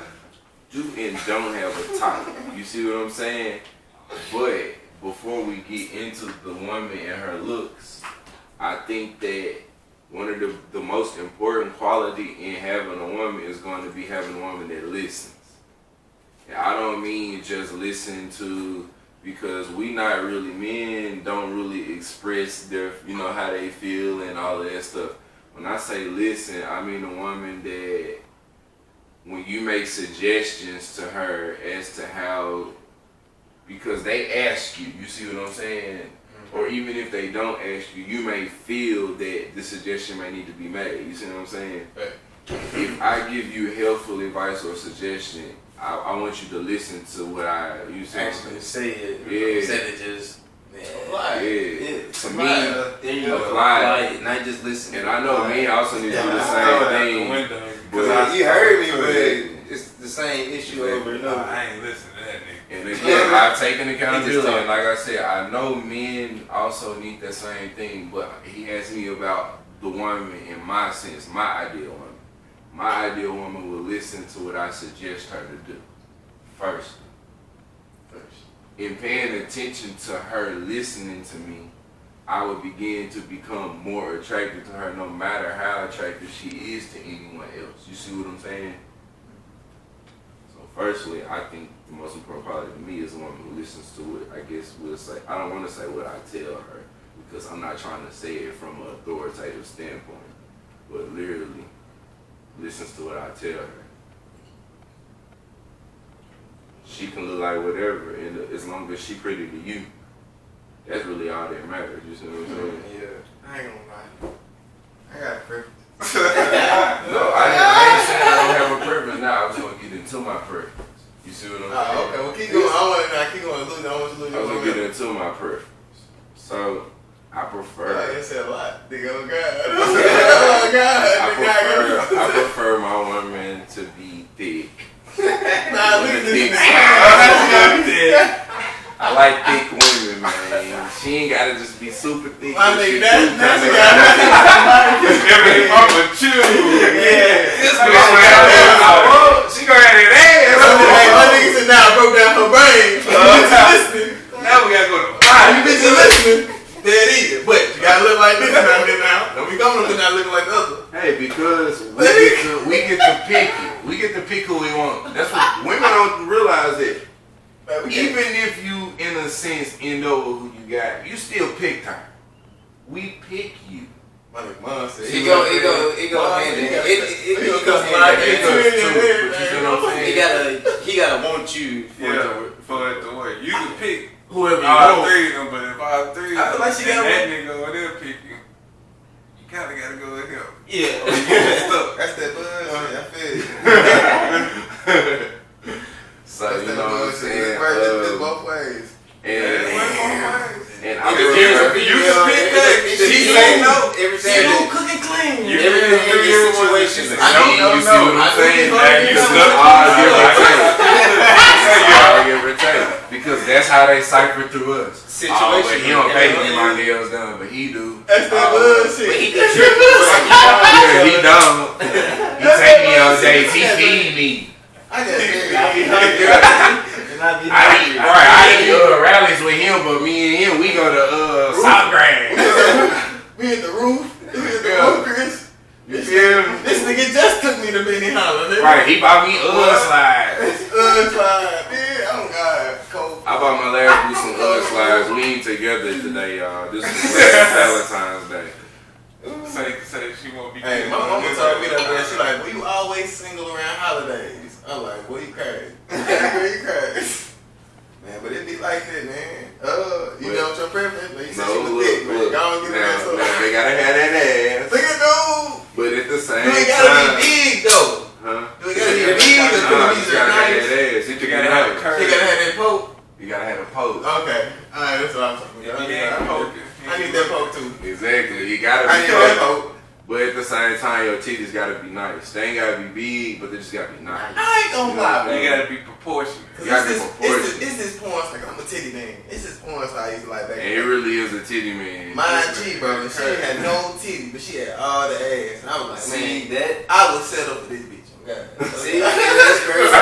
do and don't have a type. You see what I'm saying? But before we get into the woman and her looks, I think that one of the most important quality in having a woman is going to be having a woman that listens. And I don't mean just listen to, because we not really, men don't really express their, you know, how they feel and all of that stuff. When I say listen, I mean a woman that when you make suggestions to her as to how, because they ask you see what I'm saying? Or even if they don't ask you, you may feel that the suggestion may need to be made. You see what I'm saying? Right. If I give you helpful advice or suggestion, I want you to listen to what you actually say it. Yeah. Instead of just apply. Yeah. To me, there you go. Apply it, not just listen. And I know me also need to do the same thing. But you heard me, but it's the same issue over and over. I ain't listening to that nigga. And again, I've taken accountability. And like I said, I know men also need the same thing, but he asked me about the woman in my sense, my ideal woman. My ideal woman will listen to what I suggest her to do first. In paying attention to her listening to me, I would begin to become more attracted to her, no matter how attractive she is to anyone else. You see what I'm saying? So firstly, I think the most important quality to me is a woman who listens to what, I guess we'll say, I don't want to say what I tell her, because I'm not trying to say it from an authoritative standpoint, but literally listens to what I tell her. She can look like whatever, and as long as she pretty to you, that's really all that matters. You see what I'm saying? Yeah. I ain't gonna lie. I got a preference. No, I ain't saying I don't have a preference. Now I was gonna get into my preference. You see what I'm saying? Okay. Well, keep going. I want to keep going. I want you to lose. I was gonna get into my preference. So I prefer. I said a lot. Nigga, oh God. Oh God. I prefer my woman to be thick. Nah, look at this. I like thick women, man. She ain't gotta just be super thick. I think that's the guy. I'm a chew. Yeah. This bitch she gonna have that ass. My nigga said, now I broke down her brain. Listening. Now we gotta go to You bitches listening. Dead easy. But you gotta look like this now. Them We coming not looking like the other. Hey, because we get to pick it. We get to pick who we want. That's what women don't realize that. Man, Even if you, in a sense, end over who you got, you still pick time. We pick you. My nigga Mom said It go hand in hand. It goes hand in hand. He gotta want you for it to work. You can pick Whoever you all want. three of them, but if all three I of feel them, like she got that nigga over there picking, you kinda gotta go with him. Yeah. That's that bullshit. I feel you. So, That's you that know what I'm bullshit. saying? It's both ways. And I You was can pick that. She say no. Everything. cooking clean. Everything in this situation. You see what I'm saying? Now you stuck all give or take. Because that's how they cipher through us. Situation. But he don't pay to get my nails done, but he do. That's that bullshit. Yeah, he don't. He take me on dates. He feed me. I just I eat rallies with him, but me and him, we go to South Grand. We hit the roof. We hit the roof, Chris. You feel me? This nigga just took me to Benny Holland. Right, he bought me slides. Slide. Yeah, oh God. Cold. I bought my last boots some slides. We ain't together today, y'all. This is Valentine's Day. Say she won't be. Hey, my mama told me that, man. She like, well, you always single around holidays. I'm like, well, you crazy. Girl, you crazy. Man, but it be like that, man. You know what your preference? But you said she was thick, man. Go on, get her ass up. They gotta have that ass. Look at dude. But at the same You ain't time, gotta be big, though. huh? You ain't gotta be big, or Nah, be you gotta have nice. that ass. You gotta have a curve. You gotta have that poke. You gotta have a pose. Okay. Alright, that's what I'm talking If about. he ain't poking, I need that poke, too. Exactly. You gotta I be need that poking. poke. But at the same time, your titties gotta be nice. They ain't gotta be big, but they just gotta be nice. I ain't gonna lie, You man. gotta be proportionate. You gotta be proportionate. It's this porn star. I'm a titty man. It's this porn star I used to like back And it then. really is a titty man. My G, bro. She ain't had no titty, but she had all the ass. And I was like, See man, that? I would settle for this bitch. God. See, that's crazy.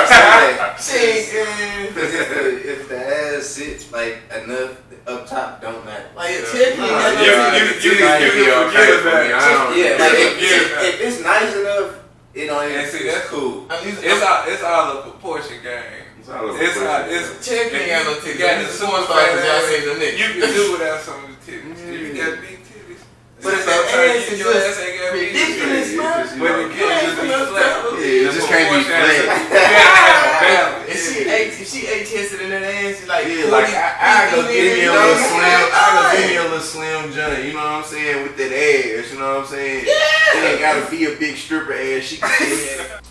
She ain't Because if the ass sits like enough up top, don't matter. like a chick. You can forget about it. Yeah, like Yeah. if it's nice enough, it don't even. And see, that's cool. It's It's all a proportion game. It's all a It's proportion. chick ain't got no titties. Got It's the porn super stars fat y'all ass. say the nigga. You can do without some of the titties. If you got big titties. But if that ass is your ass just ain't got big ridiculous, titties. man. But it can't just be flat. Yeah, it just can't be flat. You gotta have a balance. If she ate chested in that ass, she like, Yeah, like I go give me a you know? little slim, I go give me a little slim joint, you know what I'm saying, with that ass, you know what I'm saying? It ain't gotta be a big stripper ass, she can still have.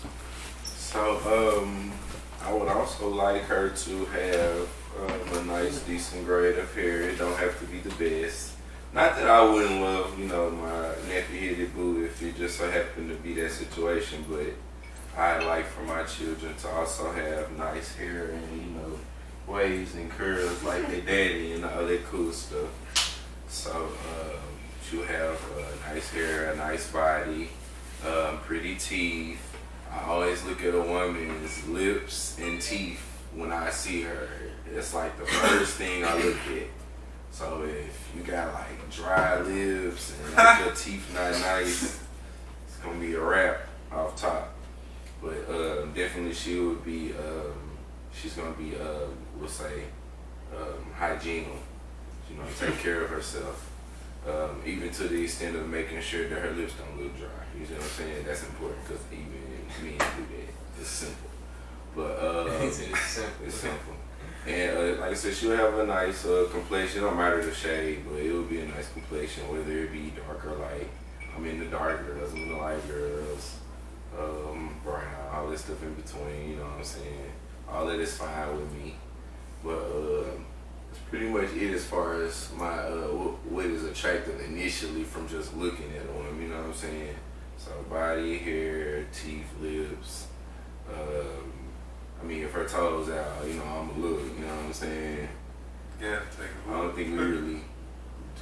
So, I would also like her to have a nice, decent grade of hair. It don't have to be the best. Not that I wouldn't love, you know, my nappy-headed boo if it just so happened to be that situation, but I like for my children to also have nice hair and, you know, waves and curls like their daddy and all that cool stuff. So, she'll have nice hair, a nice body, pretty teeth. I always look at a woman's lips and teeth when I see her. It's like the first thing I look at. So if you got like dry lips and like your teeth not nice, it's gonna be a wrap off top. But definitely she would be, she's gonna be, we'll say, hygienical. You know, take care of herself. Even to the extent of making sure that her lips don't look dry. You know what I'm saying? That's important because even men do that. It's simple. But It's simple. it's simple. And like I said, she'll have a nice complexion. It don't matter the shade, but it will be a nice complexion, whether it be dark or light. I'm in the dark girls, I'm in the light girls, brown, all this stuff in between, you know what I'm saying? All that is fine with me. But that's pretty much it as far as my what is attractive initially from just looking at a woman, you know what I'm saying? So body, hair, teeth, lips, I mean, if her toes out, you know, I'm a look, you know what I'm saying? Yeah, take a I don't think we really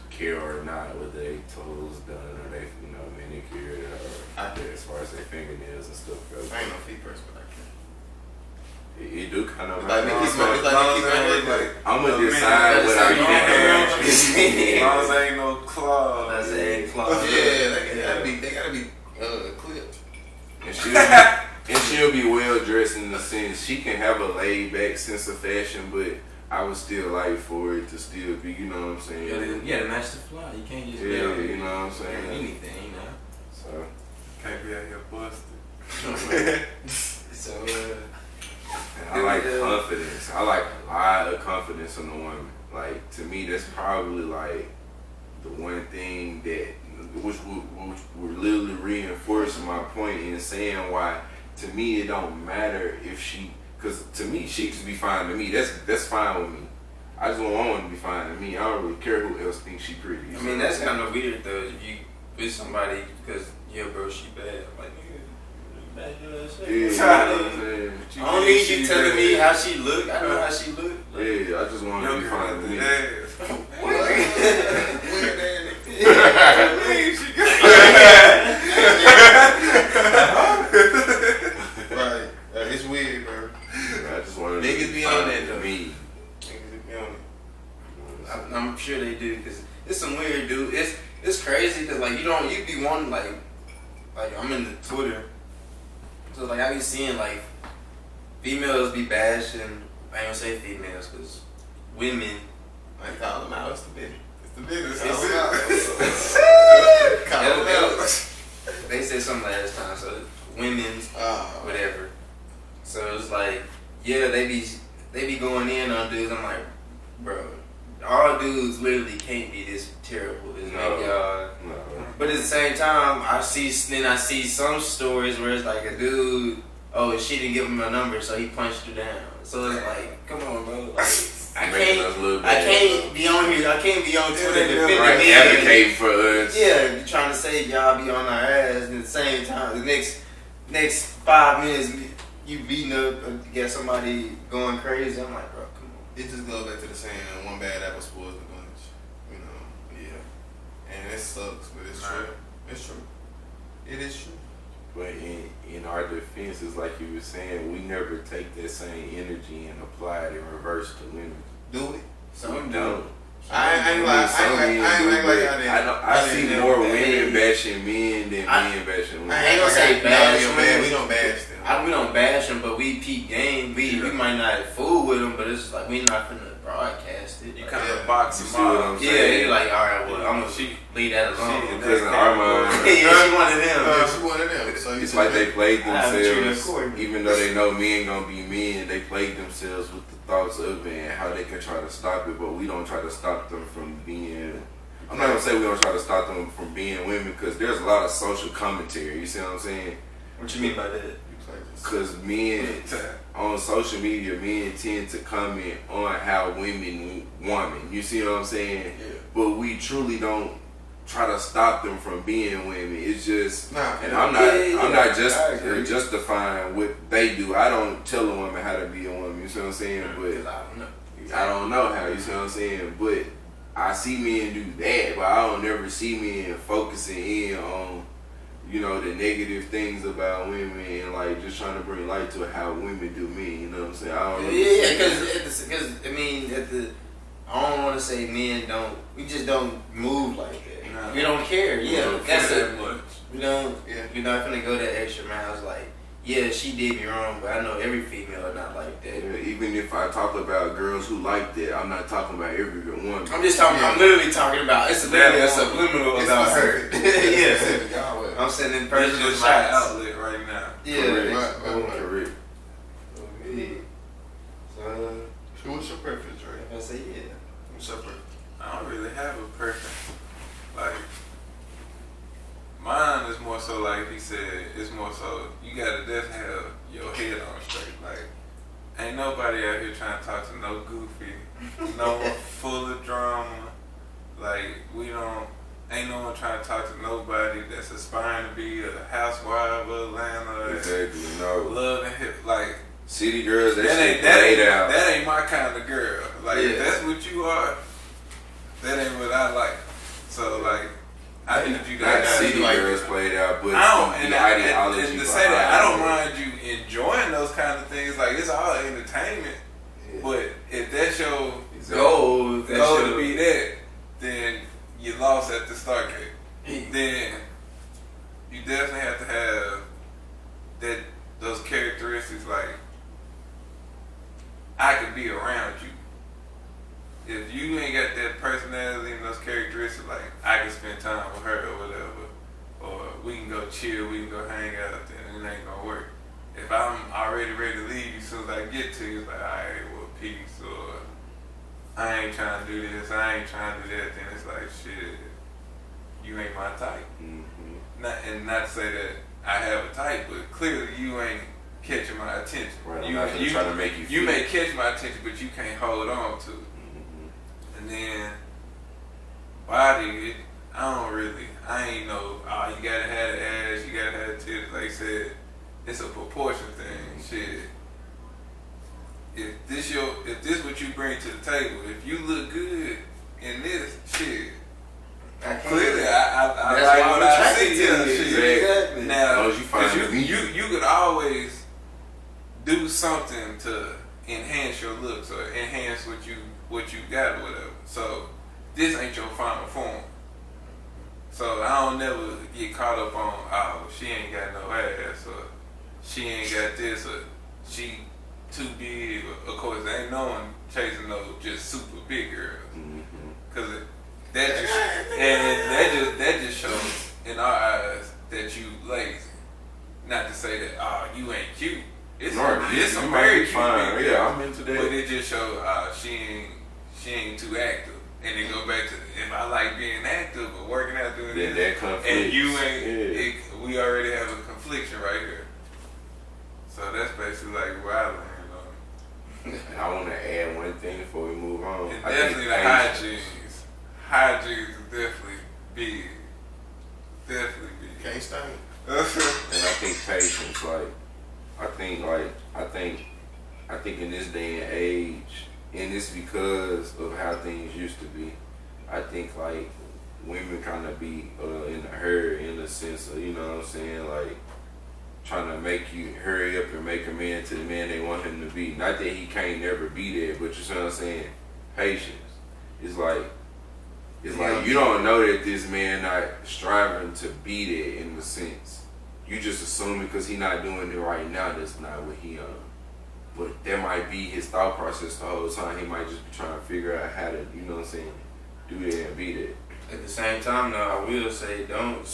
care or not whether they toes done or they, you know, manicured or as far as their fingernails and stuff goes. I ain't no feet person, but I can. It do kind of Like Nicki Smith, like I'm gonna decide what I As do. long as there ain't no claws. That's a claw. yeah, like and she'll be well dressed in the sense she can have a laid back sense of fashion, but I would still like for it to still be, you know what I'm saying? Yeah, to match the fly. You can't just you know what I'm saying? Anything, you know. So Can't be out here busted. So and I like confidence. I like a lot of confidence in a woman. Like to me, that's probably like the one thing that which would literally reinforce my point in saying why to me it don't matter if she, because to me she could be fine to me. That's fine with me. I just want a woman to be fine to me. I don't really care who else thinks she pretty. I mean, that's kind of weird though. If you with somebody because yeah, bro, she bad. Like nigga, bad ass shit. Yeah, you know what I'm saying? I don't need you telling me how she look. I know how she look. Like, Yeah, I just want her to be fine with me. Right. It's weird, bro. I just want her to Niggas be fine on that with though. me. Niggas be on it. I'm sure they do because it's some weird dude. It's crazy because like you be wanting like I'm in the Twitter, so like I be seeing like females be bashing. I ain't gonna say females because women. I call them out. It's the business. It's the business. Call them out. They said something last time, so women, whatever. So it's like, yeah, they be going in on dudes. I'm like, bro, all dudes literally can't be this terrible. This y'all. No. But at the same time, I see some stories where it's like a dude, she didn't give him a number, so he punched her down. So it's like, come on, bro. Like, I can't be on here. I can't be on Twitter defending me. Advocating for us. Yeah, you trying to say y'all be on our ass, and at the same time, the next 5 minutes, you beating up get somebody going crazy. I'm like, bro, come on. It just goes back to the saying, one bad apple spoils the bunch. You know? Yeah. And it sucks, but it's true. It's true. It is true. But in our defense, it's like you were saying, we never take that same energy and apply it in reverse to women. Do it. Some don't. I ain't like I see more women bashing men than men bashing women. I ain't gonna say bash man. We don't bash them. We don't bash them, but we peep game. We might not fool with them, but it's like we not finna broadcast it. You kind of box You them see what I'm off. Yeah, saying? you're like, all right, well, I'm gonna leave that alone. Because in our mind, Yeah, she one of them. She one of them. So it's like they played I haven't treated her themselves, accordingly. even though they know men gonna be men, they played themselves with the thoughts of it and how they can try to stop it, but we don't try to stop them from being, I'm not gonna say we don't try to stop them from being women, because there's a lot of social commentary, you see what I'm saying? What you mean by that? Because men, on social media, men tend to comment on how women woman, you see what I'm saying? Yeah. But we truly don't try to stop them from being women. It's just, and I'm not justifying what they do. I don't tell a woman how to be a woman. You see what I'm saying? But I don't know how. You see what I'm saying? But I see men do that, but I don't never see men focusing in on, you know, the negative things about women and like just trying to bring light to how women do men. You know what I'm saying? I don't know. Yeah, because I mean, I don't want to say men don't. We just don't move like that. No. We don't care. Yeah, that's it. much. We don't. Yeah. We're not gonna go that extra miles. Like, yeah, she did me wrong, but I know every female are not like that. Yeah, even if I talk about girls who like that, I'm not talking about every woman. I'm just talking. I'm literally talking about. It's subliminal about her. Yeah. I'm sending This personal is my shots. outlet right now. Yeah. Right. Correct. Okay. So What's your preference, right? I say yeah. What's your preference? I don't really have a preference. Like, mine is more so like he said, it's more so you gotta just have your head on straight. Like, ain't nobody out here trying to talk to no goofy, no full of drama. Like, ain't no one trying to talk to nobody that's aspiring to be a housewife of Atlanta. Exactly. No. Love and hip, like, City girls, that shit played out. that ain't my kind of girl. Like, if that's what you are, that ain't what I like. So, like, I need you Not guys city like girls played out, but I don't, the and ideology to say that, I don't behind mind you enjoying those kind of things. Like, it's all entertainment. it. But if that's your Goal. goal to be that, then you lost at the start gate. Then you definitely have to have that those characteristics, like, I could be around you. If you ain't got that personality and those characteristics, like, I can spend time with her or whatever, or we can go chill, we can go hang out, then it ain't gonna work. If I'm already ready to leave you, as soon as I get to you, it's like, alright, well, peace, or I ain't trying to do this, I ain't trying to do that, then it's like, shit, you ain't my type. Mm-hmm. Not to say that I have a type, but clearly you ain't catching my attention. Right, I'm not gonna try to make you feel. You may catch my attention, but you can't hold on to it. Mm-hmm. And then body, I ain't know, oh, you gotta have the ass, you gotta have the titties. Like I said, it's a proportion thing. Shit. If this what you bring to the table, if you look good in this, shit. Clearly, I like what I see. Exactly. Now, because you could always do something to enhance your looks or enhance what you got or whatever. So this ain't your final form. So I don't never get caught up on, oh, she ain't got no ass, or she ain't got this, or she too big. Of course, there ain't no one chasing those just super big girls. Cause that just shows in our eyes that you lazy. Not to say that, oh, you ain't cute. It's some very cute fine. big Yeah, I'm into that. But it just shows she ain't too active. And it go back to, if I like being active or working out doing this, that conflict. and you ain't, we already have a confliction right here. So that's basically like where I land on. And I want to add one thing before we move on. And definitely the high jeans. High jeans is definitely big. Definitely big. Can't stink. And I think patience, I think in this day and age, and it's because of how things used to be, I think like women kind of be in a hurry in the sense of, you know what I'm saying, like trying to make you hurry up and make a man to the man they want him to be. Not that he can't never be there, but you see what I'm saying? Patience. It's like you don't know that this man not striving to be there in the sense. You just assume because he not doing it right now, that's not what he on. But that might be his thought process the whole time. He might just be trying to figure out how to, you know what I'm saying, do that and be there. At the same time, though, I will say,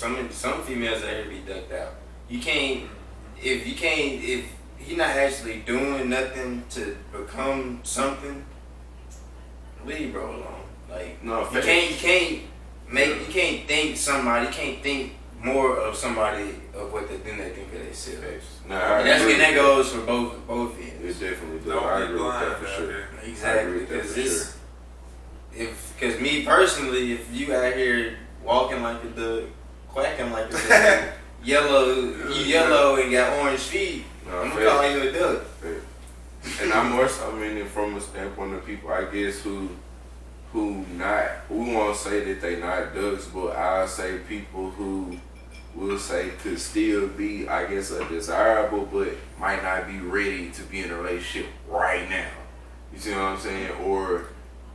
some females out here be ducked out. If he not actually doing nothing to become something, leave bro alone. Like, no, you can't think more of somebody of what than they think of themselves. And that goes for both ends. It definitely does. Don't I be agree with blind that for sure. Exactly, because me personally, if you out here walking like a duck, quacking like a duck, yellow and got orange feet, I'm gonna call you a duck. And I'm more so, from a standpoint of people, I guess, who won't say that they not ducks, but I'll say people who will say could still be, I guess, a desirable, but might not be ready to be in a relationship right now. You see what I'm saying? Or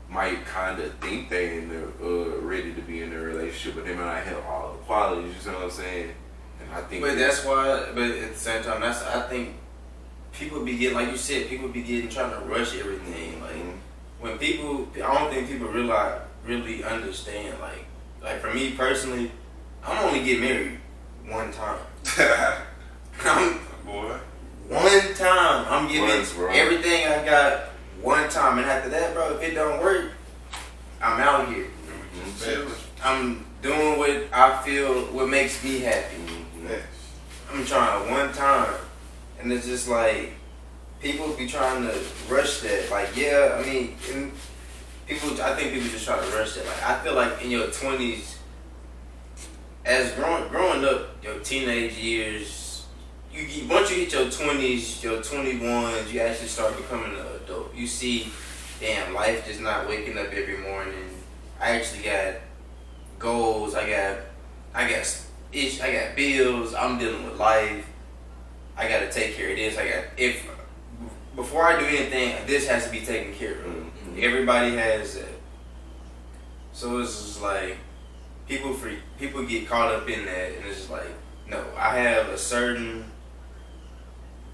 might kind of think they ready to be in a relationship, but they might not have all the qualities. You see what I'm saying? And I think. But that's why. But at the same time, I think people be getting, like you said, trying to rush everything. Like when people, I don't think people really understand. Like for me personally, I'm only get married one time. One time. I'm giving everything I got one time, and after that, bro, if it don't work, I'm out here. I'm doing what I feel, what makes me happy. I'm trying one time, and it's just like people be trying to rush that. Like, I think people just try to rush that. Like, I feel like in your 20s, as growing up, your teenage years, once you hit your 20s, your 21s, you actually start becoming an adult. You see, damn, life just not waking up every morning. I actually got goals. I got bills. I'm dealing with life. I got to take care of this. Before I do anything, this has to be taken care of. Mm-hmm. Everybody has that. So it's just like people get caught up in that, and it's just like, no, I have a certain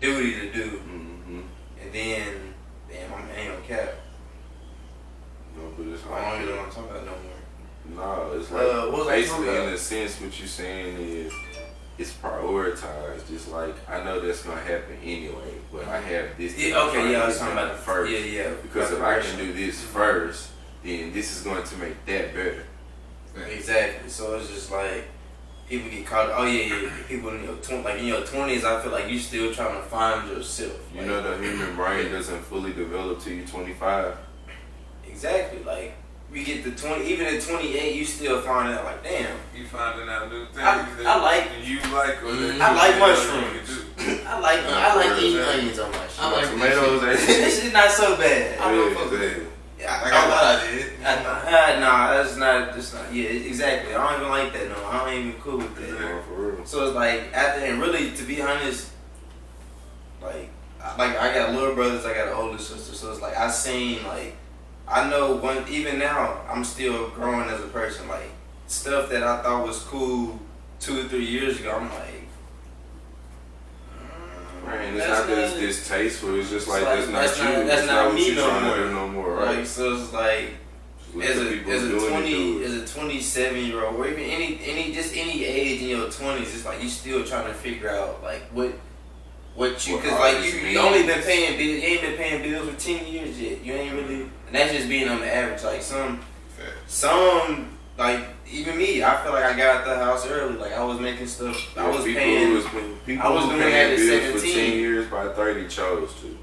duty to do, Mm-hmm. and then damn, I ain't on cap. No, but it's I don't even know like, what I'm talking about no more. no, it's what was like I basically talking about? in a sense what you're saying is it's prioritized. Just like I know that's gonna happen anyway, but I have this. Yeah, okay, yeah, I was talking done about first. Yeah. Because if I can do this first, then this is going to make that better. Exactly. So it's just like people get caught. Oh yeah. People in your in your 20s, I feel like you still trying to find yourself. You Like, know, the human brain doesn't fully develop till you're 25. exactly. Like we get to 20, even at 28, you still find out like, damn. You finding out new things I that like- you like or that I like you mushrooms. do. I like eating onions on my shit. I like Tomatoes, This is not so bad. I don't yeah, fuck with exactly. Yeah, Like I thought I did. Nah, that's not. Yeah, exactly. I don't even like that. No, I ain't even cool with that. Yeah, for real. So it's like after, and really, to be honest, like I got little brothers, I got an older sister. So it's like I seen like I know when even now I'm still growing as a person. Like stuff that I thought was cool 2 or 3 years ago, I'm like. Man, it's That's not that not- it's distasteful. It's just like it's that's not you. That's not what me you're no trying more. to do no more, right? Like so, it's like Let as the a people as a doing it 20 do it. as a 27-year-old, or even any age in your 20s, it's like you still trying to figure out like what you, What because all like this you only been means. paying bills. You ain't been paying bills for 10 years yet. You ain't really, and that's just being on the average. Like some like even me, I feel like I got out the house early. Like I was making stuff. I was paying. People I was who doing paying that at bills for 17. 10 years by 30 chose to.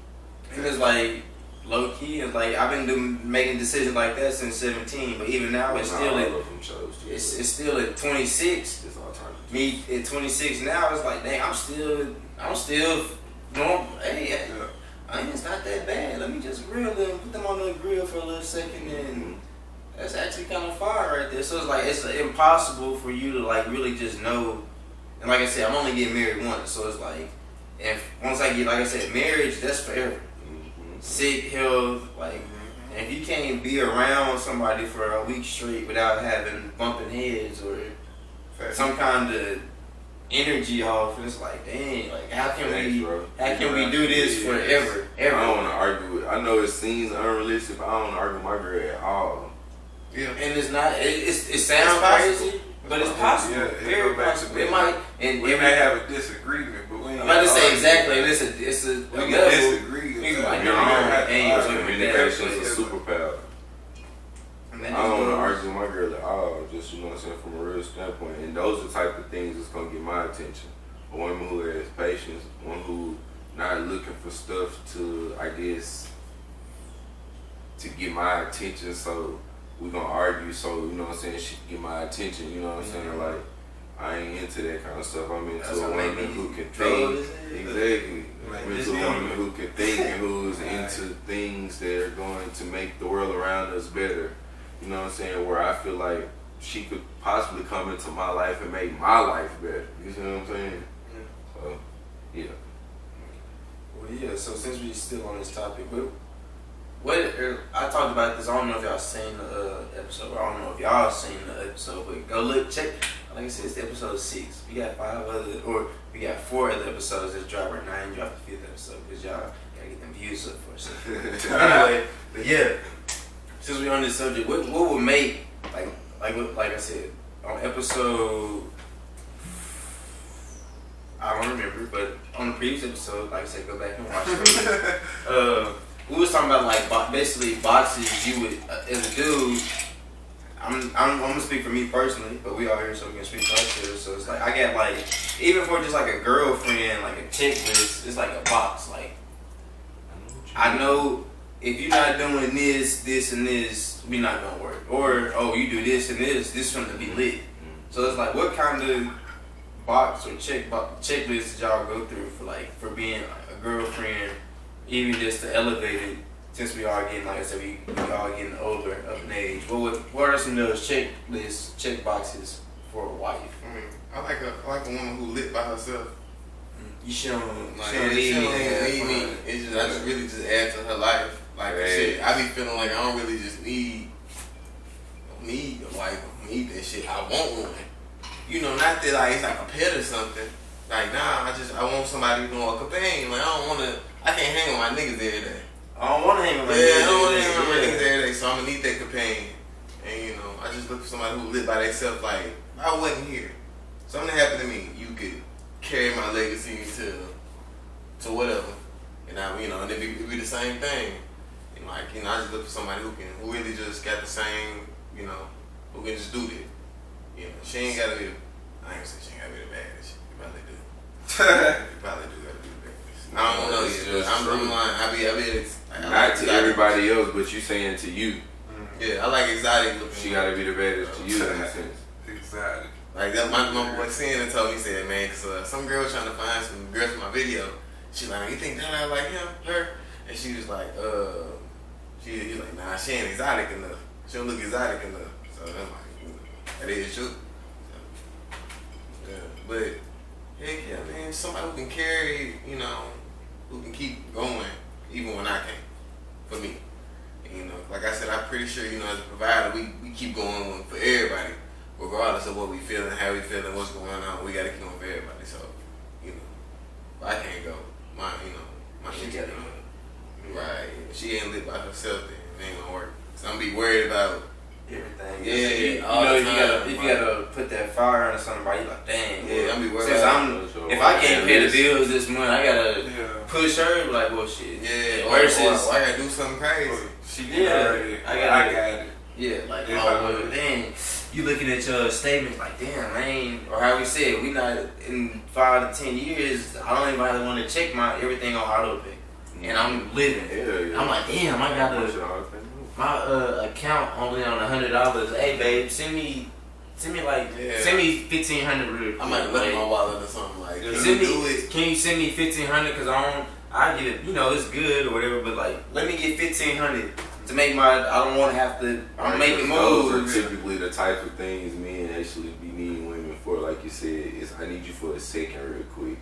And it's like low key. It's like I've been making decisions like that since 17. But even now, it's Not still all at of them chose to. it's still at 26. It's alternative. Me at 26 now, it's like, dang, I'm still normal. Hey, it's not that bad. Let me just grill them, put them on the grill for a little second, and that's actually kind of fire right there. So it's like it's impossible for you to like really just know. And like I said, I'm only getting married once, so it's like, if once I get, like I said, marriage, that's forever. Sick, health, like, and if you can't be around somebody for a week straight without having bumping heads or some kind of energy off, and it's like, dang, like how can we do this forever? I don't want to argue with. I know it seems unrealistic, but I don't want to argue with my girl at all. Yeah. And it's not. It sounds crazy, but it's possible. Yeah, Very go back to possible. being It might. And We may have a disagreement, but we ain't I'm about to say argue. exactly. And it's a We can level. disagree. We can but like, we no, don't have to ain't argue. looking at Communication that. is a superpower. And I that don't want to is- argue with my girl at all. Just, you know what I'm saying, from a real standpoint. And those are the type of things that's gonna get my attention. A woman who has patience, one who not looking for stuff to, I guess, to get my attention. So we gonna argue. So you know what I'm saying, she can get my attention. You know what I'm saying, like. I ain't into that kind of stuff. I'm into That's a what make woman me who can throw think. his head. Exactly. Like I'm this into a young woman who can think and who's into things that are going to make the world around us better. You know what I'm saying? Where I feel like she could possibly come into my life and make my life better. You see what I'm saying? So, yeah. Well, yeah. So since we still on this topic, I talked about this. I don't know if y'all seen the episode. I don't know if y'all seen the episode, but go look, check. Like I said, it's episode 6. We got 4 other episodes that's dropped right now. I ain't dropped the 5th episode because y'all gotta get them views up for a second. Anyway, but yeah, since we on this subject, what would make like I said on episode, I don't remember, but on the previous episode, like I said, go back and watch it. We was talking about like basically boxes you would as a dude. I'm gonna speak for me personally, but we all here so we can speak for each other. So it's like I got like, even for just like a girlfriend, like a checklist, it's like a box. Like I know if you're not doing this, and this, we not gonna work. Or oh, you do this and this gonna be lit. So it's like, what kind of box or checklist did y'all go through for being a girlfriend, even just to elevate it? Since we are getting, like I said, we all getting older, up in age. What are some of those check boxes for a wife? I like a woman who lit by herself. You shouldn't Like, she don't need she me. don't to even have need me. fun. It's just I just really just add to her life. Like Hey. shit, I be feeling like I don't really just need a wife. I need that shit. I want one. You know, not that like it's like a pet or something, Like, nah, I want somebody to know a companion. Like, I can't hang with my niggas every day. I don't want to hang with my I don't want to hang with my niggas every day, so I'm gonna need that companion. And, you know, I just look for somebody who live by themselves. Like, I wasn't here. Something happened to me. You could carry my legacy to whatever. And I, you know, and it'd be the same thing. And like, you know, I just look for somebody who really just got the same, you know, who can just do that. You know, she ain't gotta be, I ain't gonna say she ain't gotta be the baddest. You probably do. You probably do gotta be the baddest. I don't know yet. I'm lying. I be Not to everybody else, but you saying to you. Yeah, I like exotic looking. She gotta be the baddest to you in a sense. Exotic. Like that, my boy Sienna told me, said, man, cause some girl was trying to find some girls for my video. She like, you think Dada like him, her? And she was like, he like, nah, she ain't exotic enough. She don't look exotic enough. So I'm like, that is true. So, yeah, but heck yeah, man, somebody who can carry, you know, who can keep going even when I can't. For me, and, you know, like I said, I'm pretty sure, you know, as a provider, we keep going for everybody. Regardless of what we feeling, how we feeling, what's going on, we gotta keep on for everybody. So, you know, I can't go. My She shit gotta go. Right. If she ain't live by herself, then it ain't gonna work. So I'm gonna be worried about everything. Yeah, you all know, the if time, you gotta put that fire under somebody, like, dang. Yeah, I'm be worried Since about if I can't pay the bills this month, I gotta push her. Like, well, shit. Yeah. Versus, or I gotta do something crazy. She already. I got it. Yeah, like, well, dang. You looking at your statements like, damn, man, or how we said, we not in 5 to 10 years. I don't even want to check my everything on auto pay, and I'm living. Yeah. I'm like, damn, I got my account only on $100. Hey, babe, send me like send me $1,500 real quick. I might look at my wallet or something like. Can you send me $1,500? Cause I get it. You know, it's good or whatever, but like, let me get $1,500. To make I don't want to have to. I'm making moves. Those are typically the type of things men actually be needing women for. Like you said, is I need you for a second, real quick.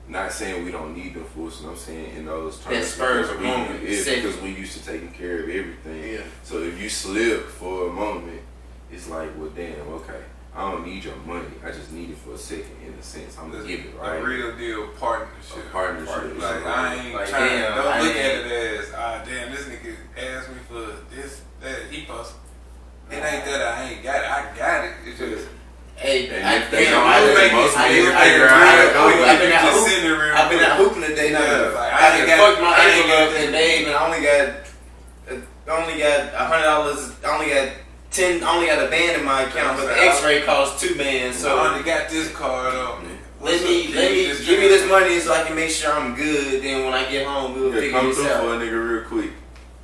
Not saying we don't need them for, so I'm saying in those terms. That spurs a moment. Because we used to taking care of everything. Yeah. So if you slip for a moment, it's like, well, damn, okay. I don't need your money. I just need it for a second, in a sense. I'm gonna give it, right? A real deal partnership. A partnership. Like, I ain't like, trying damn, to look at it as, damn, this nigga asked me for this, that, he supposed. It ain't that I ain't got it. I got it. It's just. Hey, I've been out hooping today. I fucked my ankle up and babe, and I only got $100. I only got a band in my account, but the X-ray costs $2 bands. So I only got this card on me. Let me give me this money so I can make sure I'm good. Then when I get home, we'll figure this out. Come through for a nigga real quick.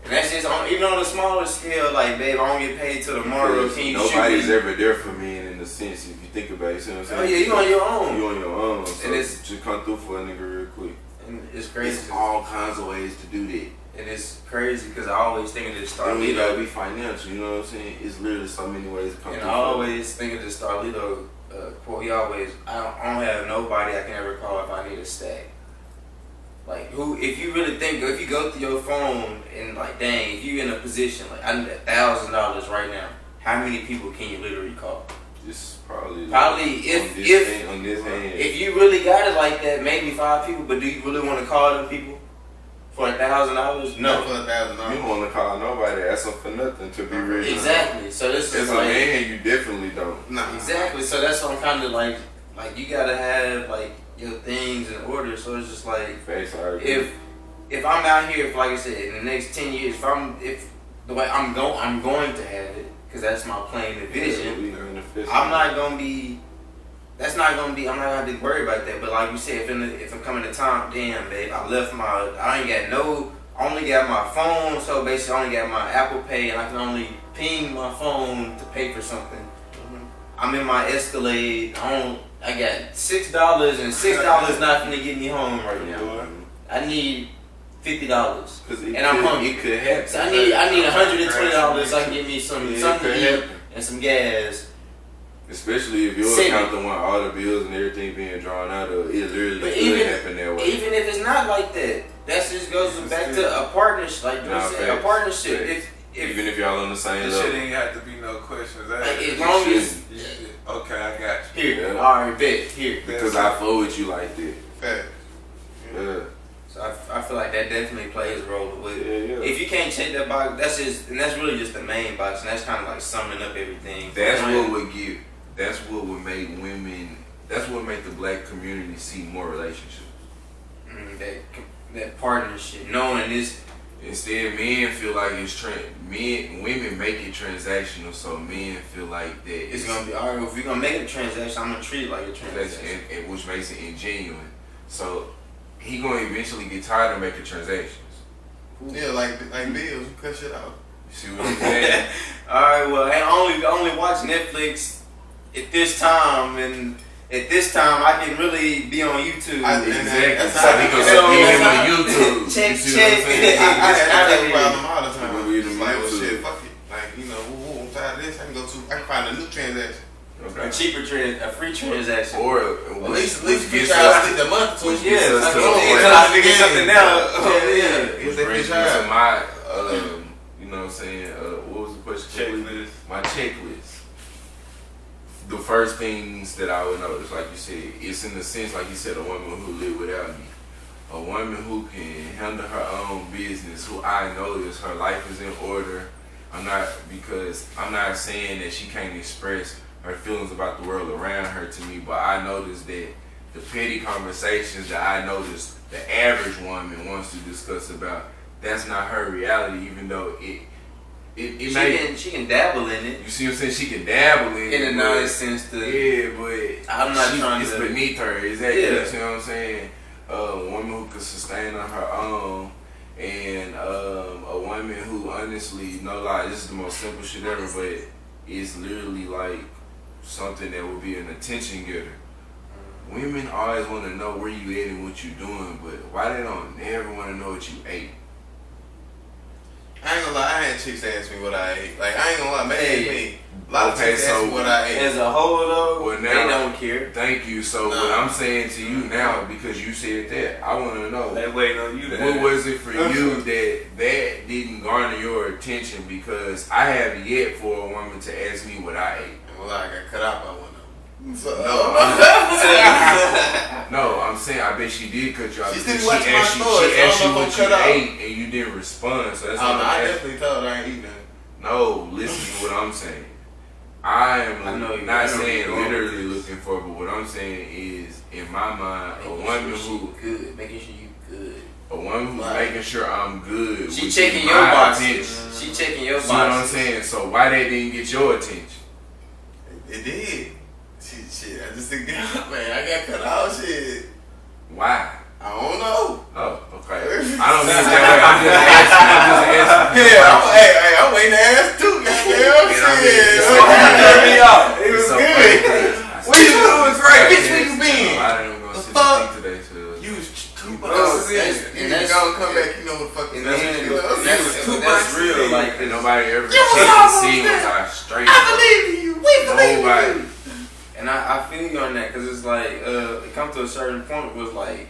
And that's just even on a smaller scale. Like, babe, I don't get paid till tomorrow. Can you nobody's ever there for me, and in the sense, if you think about it, you see what I'm saying? Oh yeah, you on your own. You on your own. So and it's just come through for a nigga real quick. And it's crazy. There's all kinds of ways to do that. And it's crazy because I always think of this Starlito. Starlito. Gotta be financial, you know what I'm saying? It's literally so many ways to come through. And I always think of this Starlito quote. He always, I don't have nobody I can ever call if I need a stack. Like, if you really think, if you go through your phone and like, dang, if you in a position, like, I need $1,000 right now, how many people can you literally call? Just probably on this hand. If you really got it like that, maybe 5 people, but do you really want to call them people for $1,000? No. For $1,000. You don't want to call nobody, ask them for nothing, to be real. Exactly. So this is as like, a man, you definitely don't. Nah. Exactly. So that's what I'm kind of like you gotta have like your things in order. So it's just like, if I'm out here, like I said, in the next 10 years, if the way I'm going to have it, because that's my plan and vision. I'm not gonna be. That's not gonna be. I'm not gonna have to worry about that. But like you said, if I'm coming to time, damn, babe, I ain't got no. I only got my phone, so basically I only got my Apple Pay, and I can only ping my phone to pay for something. I'm in my Escalade. I got $6, and $6 not gonna get me home right now. I need $50, and I'm hungry. It could happen. So I need $120 so I can get me something to eat and some gas. Especially if your account don't want all the bills and everything being drawn out of, it literally could happen that way. Even if it's not like that, that just goes back to a partnership. Like you said, a partnership. Even if y'all on the same level, level, shit ain't have to be no questions. Like, as long as Okay, I got you. Here, Yeah. alright, bet. Here. Because I flow with you like that. Fact. Yeah. So I feel like that definitely plays a role with it. Yeah. If you can't check that box, that's really just the main box, and that's kind of like summing up everything. That's what would give. That's what would make women. That's what make the black community see more relationships. That partnership, knowing this. Instead, men feel like it's women make it transactional, so men feel like that It's gonna be alright. If we're gonna make it a transaction, I'm gonna treat it like a transaction. and which makes it ingenuine. So he gonna eventually get tired of making transactions. Yeah, like bills, you cut shit out. You see what I'm saying? Alright, well, I only watch Netflix at this time, and at this time I can really be on YouTube. Exactly. That's So how he I gonna get be on on YouTube. Check, You see what I'm check. saying? I It's have outta that here. problem all the time. We'll be in the It's like, well, YouTube. shit, fuck it. Like, you know, I'm tired of this. I can find a new transaction. Okay. A cheaper a free transaction. Or At least we gets try to us stick the month to which it. gets Yeah, us like, to oh, the yeah, point. till I figure something out. Yeah. Which It's brings me that to my, you know what I'm saying, what was the question? Checklist. My checklist. The first things that I would notice, like you said, it's in the sense, like you said, a woman who live without me. A woman who can handle her own business, who I notice her life is in order. I'm not saying that she can't express her feelings about the world around her to me, but I notice that the petty conversations that I notice the average woman wants to discuss about, that's not her reality, even though she can dabble in it. you see what I'm saying? She can dabble in In it, a but- nice sense to. yeah, but I'm not trying it's to- beneath her. Exactly. Yeah. You see what I'm saying? A woman who can sustain on her own, and a woman who honestly, no lie, this is the most simple shit ever, but it's literally like something that would be an attention getter. Women always want to know where you at and what you doing, but why they don't never want to know what you ate? I ain't gonna lie, I had chicks ask me what I ate. Like, I ain't gonna lie, maybe me. A lot of Okay, chicks ask me so- what I ate. As a whole, though, Well, they now- don't care. Thank you. So No. what I'm saying to you now, because you said that, I want to know. They waiting on you to What ask. was it for you that didn't garner your attention? Because I have yet for a woman to ask me what I ate. Well, I got cut out by one of them. So, No, I'm saying I bet she did cut you out. She because still watching my asked you, stories, she asked so I you don't know what if you I'm cut out. ate and you didn't respond. So that's what I I'm asking. definitely told her I ain't eating nothing. No, listen to what I'm saying. I am I know you- I not know saying you're going literally with this. looking for, but what I'm saying is, in my mind, a woman who, making sure you good. a woman who's Right. making sure I'm good. She which checking is your my boxes. attention. She checking your See what I'm boxes. saying? So why they didn't get your attention? It did. Shit, I just think, man, I got cut out. Shit, Why? I don't know. Oh, okay. I don't mean it that way. I'm just asking. Yeah, I'm waiting to ask too. Goddamn shit. so It was so good. funny. What you doing? Great. Bitch, where you been? I didn't gonna sit fuck? and think today, so. You was two Bro, bucks in. that's- You and that's- gonna come back. You know what the fuck is And up. then, You know, that's, you was two that's bucks real. in. Like, And nobody ever You was checked and almost seen was there. I straight. I believe in you. We believe in Nobody. you. and I feel you on that, because it's like, it comes to a certain point where it's like,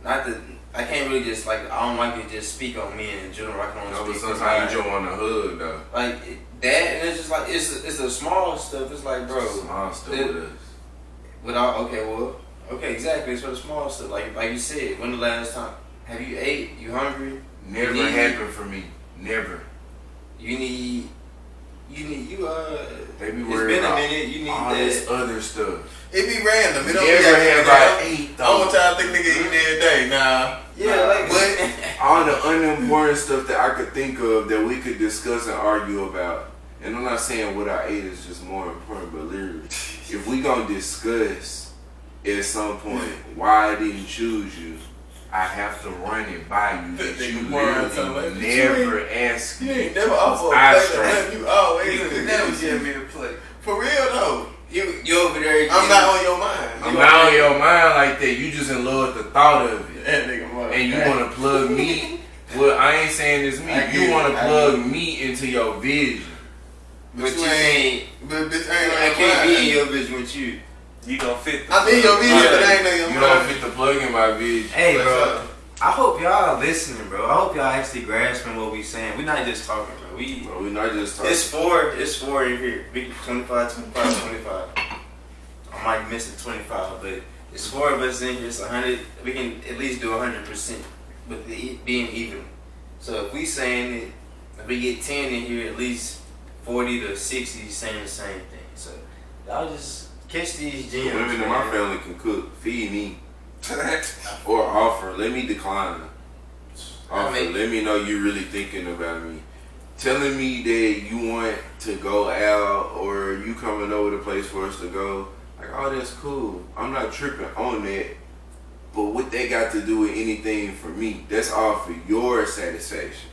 not that, I can't really just, like, I don't like to just speak on men in general. I can only No, but speak for sometimes you mine. just want to hug though. Like, that, and it's just like, it's the small stuff. It's like, bro, Small stuff it- with us. without, okay, exactly, it's for the small stuff. Like you said, when the last time, have you ate? You hungry? Never need- happened for me. Never. You need, They be it's worried been a about minute, you need all that. this other stuff. It be random. It don't be Never like have that. I ate I though. want y'all to think nigga eating every day. Nah. Yeah, like, But All the unimportant stuff that I could think of that we could discuss and argue about. And I'm not saying what I ate is just more important, but literally, if we gonna discuss at some point why I didn't choose you, I have to run it by you that you literally never asked you me. ain't never offer I a plate straight. of nothing. You always You cook never that give shit. me a plate. For real though. you over there. I'm not on your mind. I'm not on your mind like that. You just in love with the thought of it. That nigga mother. And you want to plug me. Well, I ain't saying it's me. I get You it. want to I plug me into your vision. But you ain't. But bitch, I ain't I on can't be in your your vision with you. You gonna fit the I'm in your vision, but I ain't on your You mind. don't fit the plug in my vision. Hey, What's bro. up? I hope y'all listening, bro. I hope y'all actually grasping what we saying. We're not just talking, bro. Bro, we not just talking. It's four in here. Big 25, 25, 25. I might miss the 25, but it's 4 of us in here. It's 100. We can at least do 100% with it being even. So if we saying it, if we get 10 in here, at least 40 to 60 saying the same thing. So y'all just catch these gems. The women in my family can cook, feed me, or offer. Let me decline. Offer. Let me know you really thinking about me. Telling me that you want to go out or you coming over the place for us to go. Like, oh, that's cool. I'm not tripping on that. But what they got to do with anything for me? That's all for your satisfaction.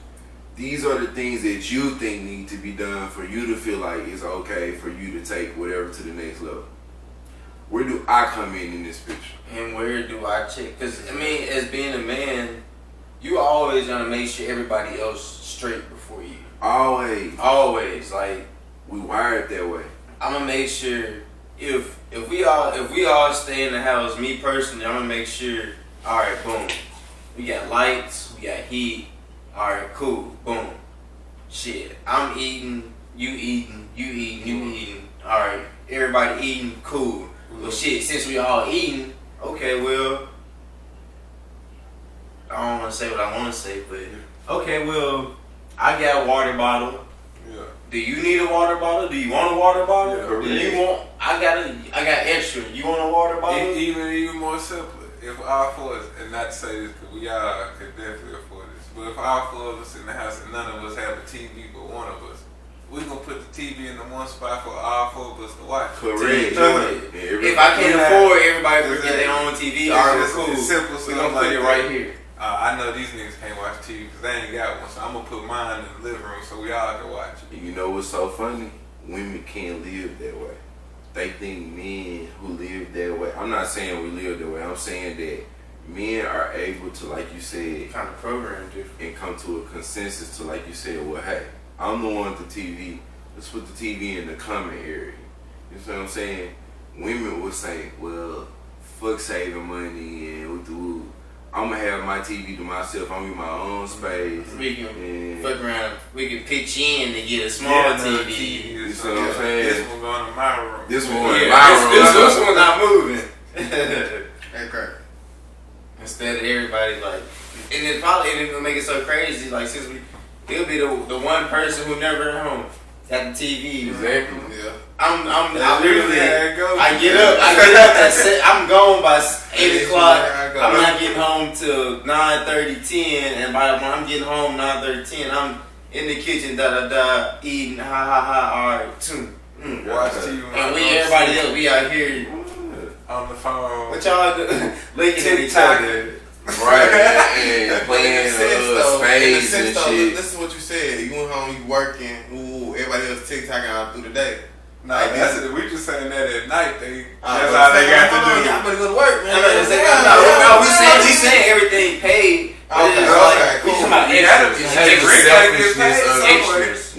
These are the things that you think need to be done for you to feel like it's okay for you to take whatever to the next level. Where do I come in this picture? And where do I check? Because, I mean, as being a man, you always gonna make sure everybody else straight before you. Always. Always. Like, we wired that way. I'm gonna make sure if we all stay in the house, me personally, I'm gonna make sure, alright, boom. We got lights, we got heat, alright, cool, boom. Shit. I'm eating, you eating, you eating, you eating. Alright, everybody eating, cool. Well shit, since we all eating, okay, well, I don't wanna say what I wanna say, but okay, well, I got a water bottle. Yeah. Do you need a water bottle? Do you want a water bottle? Yeah. Do you want? I got extra. You want a water bottle? Even more simple. If all 4 of us, and not to say this because we all could definitely afford this, but if all 4 of us in the house and none of us have a TV but one of us, we gonna put the TV in the one spot for all 4 of us to watch. Correct. If I can't afford everybody to get their own TV, alright, cool. It's simple. We gonna put it right here. I know these niggas can't watch TV because they ain't got one, so I'm gonna put mine in the living room so we all can watch it. You know what's so funny? Women can't live that way. They think men who live that way. I'm not saying we live that way. I'm saying that men are able to, like you said, Kind of program different. and come to a consensus to, like you said, well, hey, I'm the one with the TV. Let's put the TV in the comment area. You see what I'm saying? Women will say, well, fuck saving money and woo. I'm gonna have my TV to myself. I'm in my own space. We can and fuck around. We can pitch in to get a small TV. You see what I'm saying? This one going to my room. This one going to my room. This one not moving. That's crazy. Instead of everybody like, and it probably ain't gonna make it so crazy. Like since he'll be the one person who never at home got the TV. Exactly. Yeah. I literally, I get up. at I'm gone by 8 o'clock. Yeah, I'm not getting home till 9:30, 10, and by the time I'm getting home 9:30, 10, I'm in the kitchen, eating, alright, Watch TV. and everybody else, we out here on the phone. what y'all do? Looking at each other. Right, and playing spades and shit. This is what you said. You went home, you working. Ooh, everybody else TikToking out through the day. No, like that's it. We just saying that at night. That's all how they got to do Y'all it. better go to work, man. No, we saying everything paid. But it's like, cool. we talking about extras.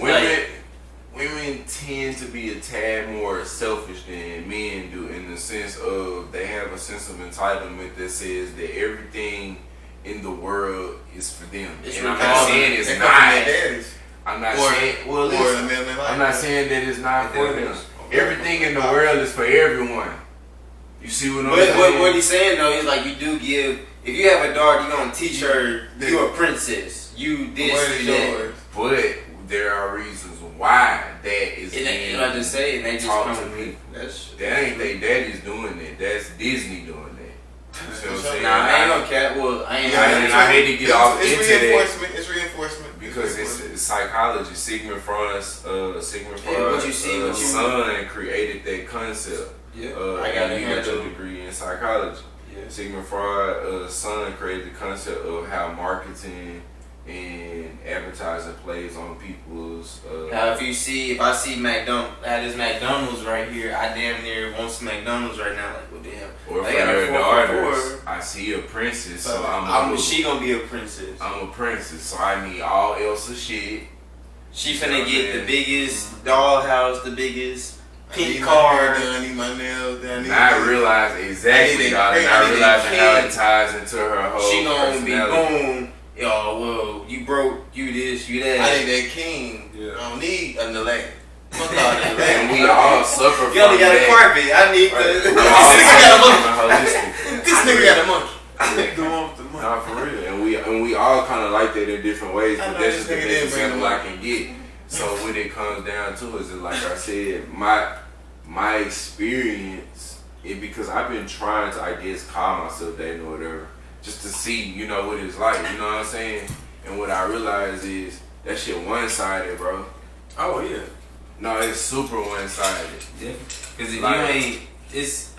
Women tend to be a tad more selfish than men do, in the sense of they have a sense of entitlement that says that everything in the world is for them. It's and I'm not saying it's not. I'm not saying. Well, listen, I'm not saying that it's not for them. Everything in the world is for everyone. You see what I'm saying? What he's saying though is like you do give. If you have a daughter, you gonna teach her you're a princess. You this, you that. But there are reasons why that is. And I just say, and they just talk come to people. That ain't they daddy's doing that. That's Disney doing that. You see what I'm saying? Nah, I ain't gonna cap. Well, I ain't. I hate to get off into that. It's reinforcement. Because it's psychology. Sigmund Freud's what you see, son created that concept. Yeah, I got a degree in psychology. Yeah. Sigmund Freud's son created the concept of how marketing and advertising plays on people's. Now, if I see this McDonald's right here, I damn near want some McDonald's right now. Like, well, damn. Or they for got your a daughters, I see a princess, so she gonna be a princess. I'm a princess, so I need all Elsa shit. She finna get the biggest dollhouse, the biggest pink car. I need my nails done. Not realize exactly, not realizing how it ties into her whole. She gonna be boom. Yo, well, you broke, you this, you that. I need that king. Yeah. I don't need another lady. Fuck all that. And we all suffer from You only got a that. carpet. I need Right. the. We all This nigga got a suffer from holistic. This nigga got a monkey. The one with the money. Nah, for real. And we all kind of like that in different ways, I but know that's this just the nigga best didn't bring example them I up. can get. So when it comes down to it, is like I said, my experience, because I've been trying to, I guess, calm myself dating or whatever, just to see, you know, what it's like, you know what I'm saying? And what I realize is that shit one-sided, bro. Oh yeah. No, it's super one-sided. Yeah. Because if Like- you ain't, it's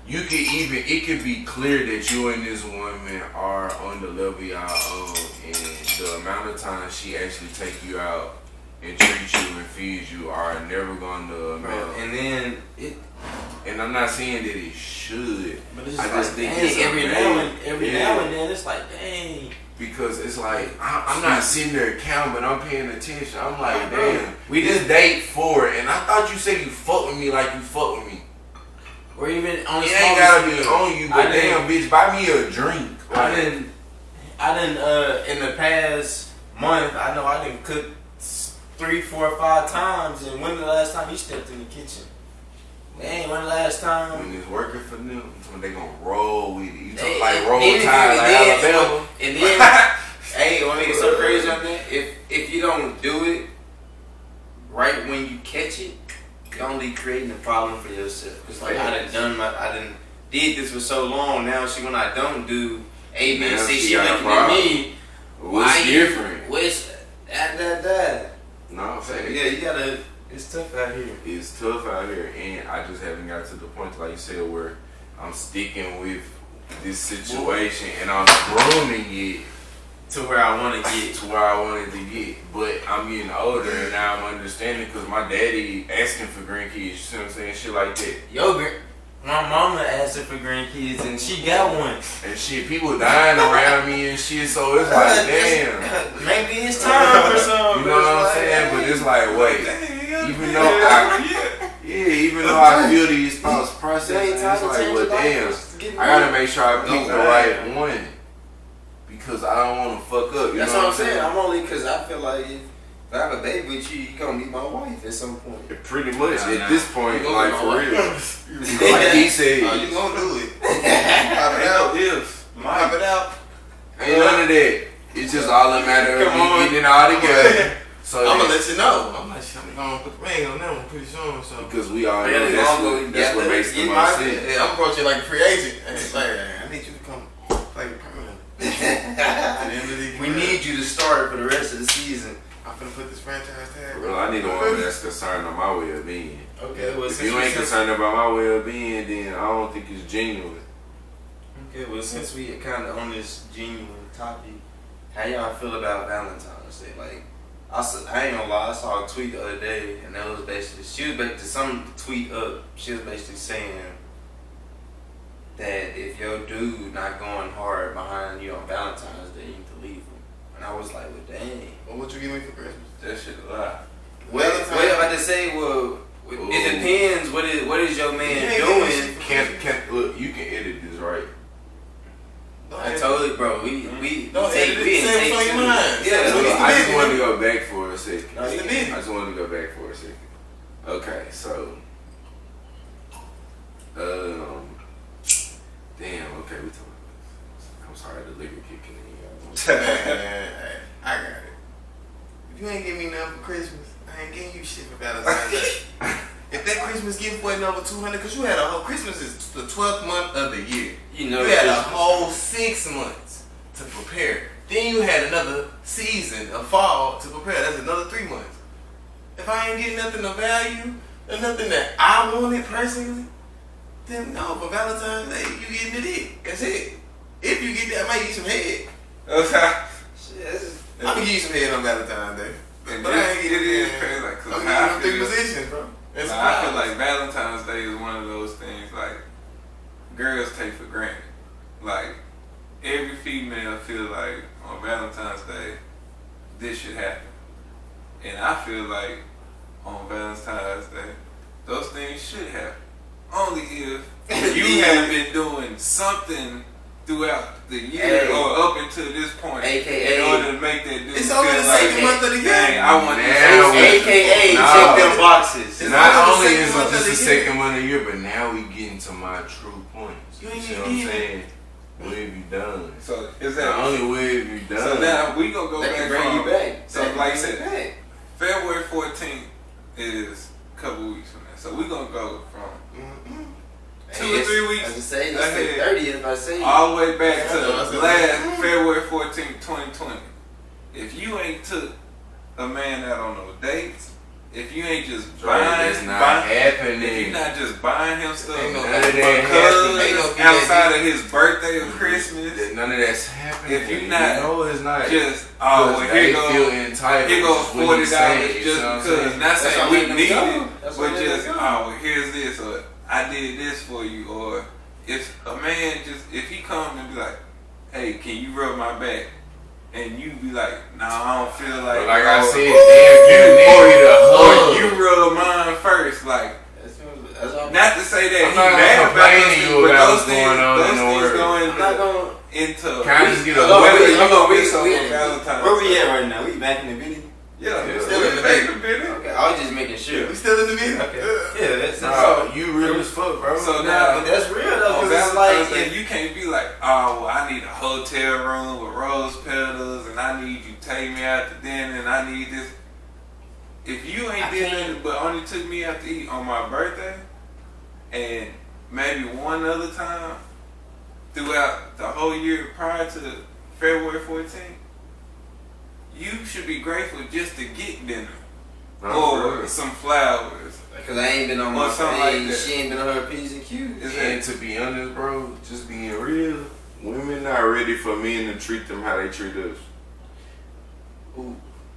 You could even, it could be clear that you and this woman are on the level y'all on, and the amount of time she actually take you out and treat you and feed you are never gonna amount. and then it. And I'm not saying that it should, But it's I just just like, think dang, it's every amazing. now and then it's like, dang. because it's like, I'm not sitting there counting, but I'm paying attention. I'm like, Bro, damn, we we just date for it, and I thought you said you fuck with me like you fuck with me. Or even on the It ain't gotta be smallest on you, but I damn, bitch, buy me a drink. I didn't, in the past month, I know I didn't cook 3, 4, 5 times. And when the last time you stepped in the kitchen? Dang, when the last time? When it's working for them, they gonna roll with it. You They- talk like roll and tide like then- Alabama. And then, hey, want to make it so crazy on that? If you don't do it right when you catch it, you're only creating a problem for yourself. Cause like I done did this for so long. Now when I don't do A, B, and Now C, she she got a looking at problem. me. What's different? What's that? No, I'm saying Yeah, you gotta. It's tough out here. it's tough out here, and I just haven't got to the point, like you said, where I'm sticking with this situation and I'm grooming it To where I want to get. to where I wanted to get. But I'm getting older, and now I'm understanding because my daddy asking for grandkids. You see what I'm saying? Shit like that. Yogurt. My mama asked her for grandkids and she got one. And shit, people dying around me and shit, so it's like, damn. Maybe it's time for some. You know what I'm saying? But it's like, wait, even though I feel these thoughts processing, it's like, well, damn, I gotta make sure I pick the right one because I don't want to fuck up. You That's know what what I'm saying. I'm only because I feel like if I have a baby with you, you gonna be my wife at some point. Pretty much Nah, at this point, You like gonna for be real. Like he said, Oh, you gonna do it. Pop it out. Pop it out. ain't none of that. It's just all a matter of Come on. me getting it all together. So I'm that- gonna let you know. I'm like, I'm gonna put the ring on that one pretty soon. So because we all Yeah, know that's what makes the most sense. yeah, I'm approaching like a free agent. And it's like, I need you to come play permanent. At the end of the We need you to start for the rest of the season. I'm gonna put this franchise tag. Well, I need a woman that's concerned on my well-being. Okay, well, If you ain't concerned about my well-being, then I don't think it's genuine. Okay, well, since we kind of on this genuine topic, how y'all feel about Valentine's Day? Like, I ain't gonna lie, I saw a tweet the other day, and that was basically, some tweet up, she was basically saying that if your dude not going hard behind you on Valentine's Day, you need to leave him. And I was like, well, dang. Well, what you give me for Christmas? That shit a lie. What I'm about to say, well, it depends. What is your man doing? Look, you can edit this, right? I told you, bro. We Don't take edit it. we Say take what's on your two. mind. Yeah, Say Look, what's I just business. wanted to go back for a second. No, you the can. I just wanted to go back for a second. Okay, so, damn. Okay, we talking about this. I'm sorry, the liquor kicking in. I got it. If you ain't give me nothing for Christmas, I ain't getting you shit for Valentine's Day. If that Christmas gift wasn't over 200, because you had a whole, Christmas is the 12th month of the year. You know, You had a whole 6 months to prepare. Then you had another season of fall to prepare. That's another 3 months. If I ain't getting nothing of value, or nothing that I wanted personally, then no, for Valentine's Day, you getting it. That's it. If you get that, I might give you some head. I'm gonna give you some head on Valentine's Day. But I ain't it getting is it. crazy. Like, I'm cause giving I you them 3 feel, positions, bro. That's I feel like Valentine's Day is one of those things like girls take for granted. Like every female feel like on Valentine's Day this should happen, and I feel like on Valentine's Day those things should happen. Only if you have been doing something throughout the year or up until this point, AKA, in order to make that dude It's feel only the like, second month of the year. dang, I want Now this. AKA, No. check them boxes. It's Not only only the is second it month just of the the second month of the year, but now we getting to my true points. You You ain't see even what I'm did it. saying? What have you done? So is Not that only what have you done. so now we gonna go That back can bring from you back. So That can like I bring you said, back. February 14th is a couple weeks from now. So we gonna go from Mm-mm. 2 or 3 weeks I was saying, it's ahead. the 30th, I say. all the way back to Yeah. last February 14th, 2020. If you ain't took a man out on no dates, if you ain't just Right, buying, that's not happening. if you not just buying him stuff Ain't no- None of that because Ain't no- outside of his birthday or Christmas, None of that's happening. If you not no, it's not. just oh well, they here feel go entitled. here goes is what he's $40 saying, just you know what I'm because. saying? Not That's saying what we let them need go. it, That's but what let just them go. oh well, here's this or I did this for you, or if a man just if he come and be like, hey, can you rub my back? And you be like, nah, I don't feel like. But like I or- said, damn, you need to or hug. you rub mine first, like. That's all. Not to say that I'm he not mad gonna about complain those to things, you but about those what's things, going on in those the things world. go I'm not going. into. Can I just get a Whether hug? you gonna we- be so we- on Valentine's. Where we at right now? We back in the video? Yeah, Yeah. still in the back of the video. Okay, I was just making sure. We still in the video? Okay. Yeah, that's Nah, you real as fuck, bro. So Nah, now, but that's real though, on because it's Valentine's like Day, you can't be like, oh, well, I need a hotel room with rose petals, and I need you to take me out to dinner, and I need this. If you ain't I did can't- nothing but only took me out to eat on my birthday, and maybe one other time throughout the whole year prior to February 14th, you should be grateful just to get dinner or some flowers. because I ain't been on Or my something like page, that. she ain't been on her P's and Q's. Is And that to be honest, bro, just being real, Women not ready for men to treat them how they treat us. Ooh,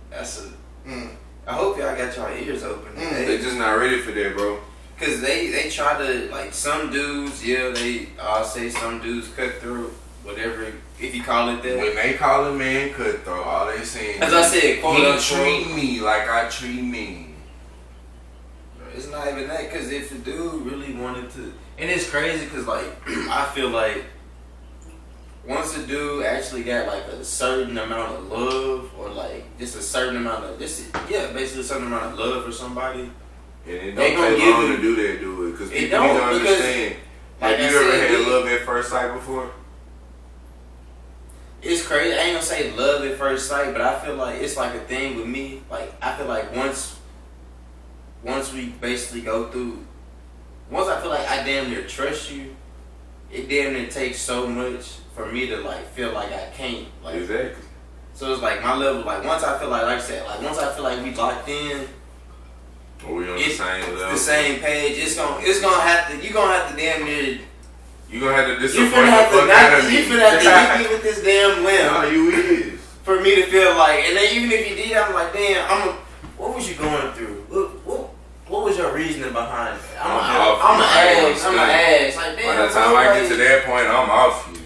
that's a. Mm. I hope y'all got y'all ears open. They just not ready for that, bro. Cause they try to, like, some dudes, yeah, I'll say some dudes cut through whatever, if you call it that. when they call a man cutthroat, all they saying As I said, quote he unquote, treat me like I treat me. it's not even that. Cause if the dude really wanted to, and it's crazy, cause like I feel like once a dude actually got like a certain amount of love, or like just a certain amount of basically a certain amount of love for somebody. And it They don't gonna take give long you- to do that, do it? Because It people don't, need to because, understand. like Have I you ever said, had love at first sight before? It's crazy. I ain't gonna say love at first sight, but I feel like it's like a thing with me. Like I feel like once we basically go through, once I feel like I damn near trust you, it damn near takes so much for me to like feel like I can't. Like Exactly. so, it's like my level. Like once I feel like I said, like once I feel like we locked in, Are we on the it's same level? the same page. It's gonna have to. You gonna have to damn near. You gonna have to You disappoint finna the have to fuck out not. of You me. finna have to hit me with this damn limb. Nah, you is. For me to feel like, and then even if you did, I'm like, damn, what was you going through? What was your reasoning behind it? I'm a ask, like, damn. By the time I get to that point, I'm off you.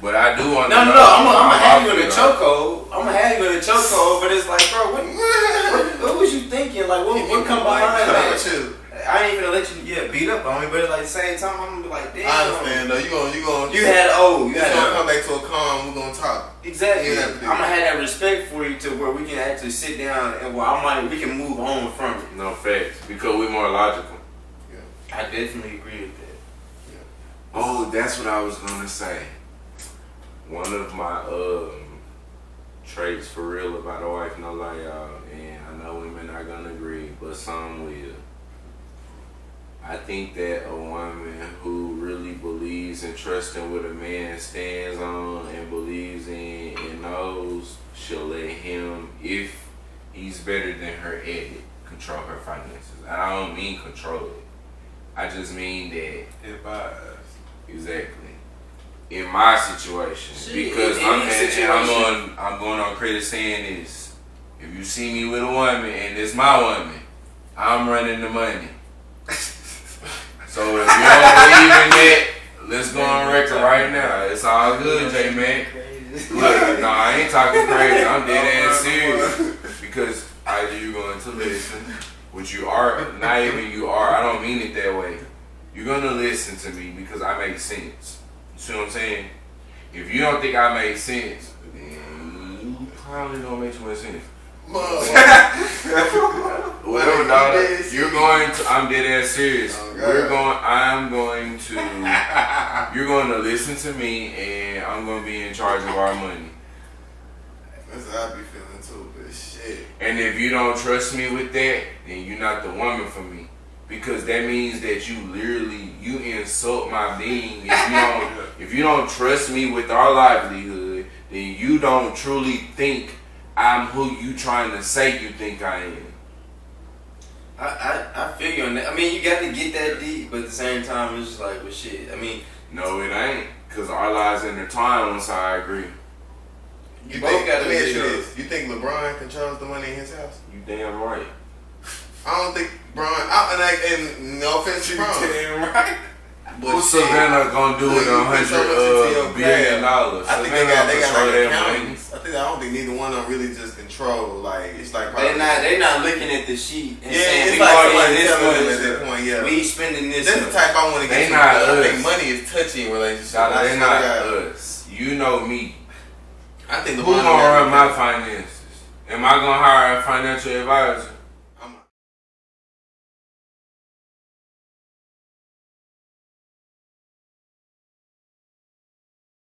But I do want No, to. I'm gonna have you in a off chokehold. I'm gonna have you in a chokehold, but it's like, bro, what was you thinking? Like, what come behind that? Too. I ain't gonna let you, beat up on me, but at the same time, I'm gonna be like, damn. I understand though. You gonna come back to a calm. We're gonna talk. Exactly. Yeah, I'm gonna have that respect for you to where we can actually sit down and we can move on from it. No facts. Because we're more logical. I definitely agree with that. Oh, that's what I was gonna say. One of my traits for real about a wife, no lie, y'all, and I know women not gonna agree, but some will. I think that a woman who really believes and trusts in what a man stands on and believes in and knows, she'll let him, if he's better than her at it, control her finances. I don't mean control it. I just mean that advise? exactly. In my situation, See, because in any situation. I'm going on credit saying this. If you see me with a woman and it's my woman, I'm running the money. So if you don't believe in that, let's go on record right now. It's all good, J-Man. Look, no, I ain't talking crazy. I'm dead ass serious. Because either you're going to listen, which you are, not even you are, I don't mean it that way. You're going to listen to me because I make sense. See what I'm saying? If you don't think I make sense, then you probably don't make too much sense. Whatever, dog. You're going to. I'm dead ass serious. I'm going to. You're going to listen to me, and I'm going to be in charge of our money. That's how I be feeling too, but shit. And if you don't trust me with that, then you're not the woman for me. Because that means that you literally insult my being. If you don't trust me with our livelihood, then you don't truly think I'm who you trying to say you think I am. I feel you on that. I mean, you got to get that deep, but at the same time, it's just like, well, shit. I mean, no, it ain't. Cause our lives intertwine. Once I agree. You both got to let me ask you this. You think LeBron controls the money in his house? You damn right. I don't think LeBron. And no offense to LeBron. Damn right. What's Savannah gonna do with $100 billion? I think they got like accountants. I don't think neither one of them really just control. Like it's like they're not looking at the sheet and saying it's like somebody telling them at that point. Yeah, we spending this. That's the type I want to get. They not us. I think money is touchy in relationships. They're not us. You know me. I think who's gonna run my finances? Am I gonna hire a financial advisor?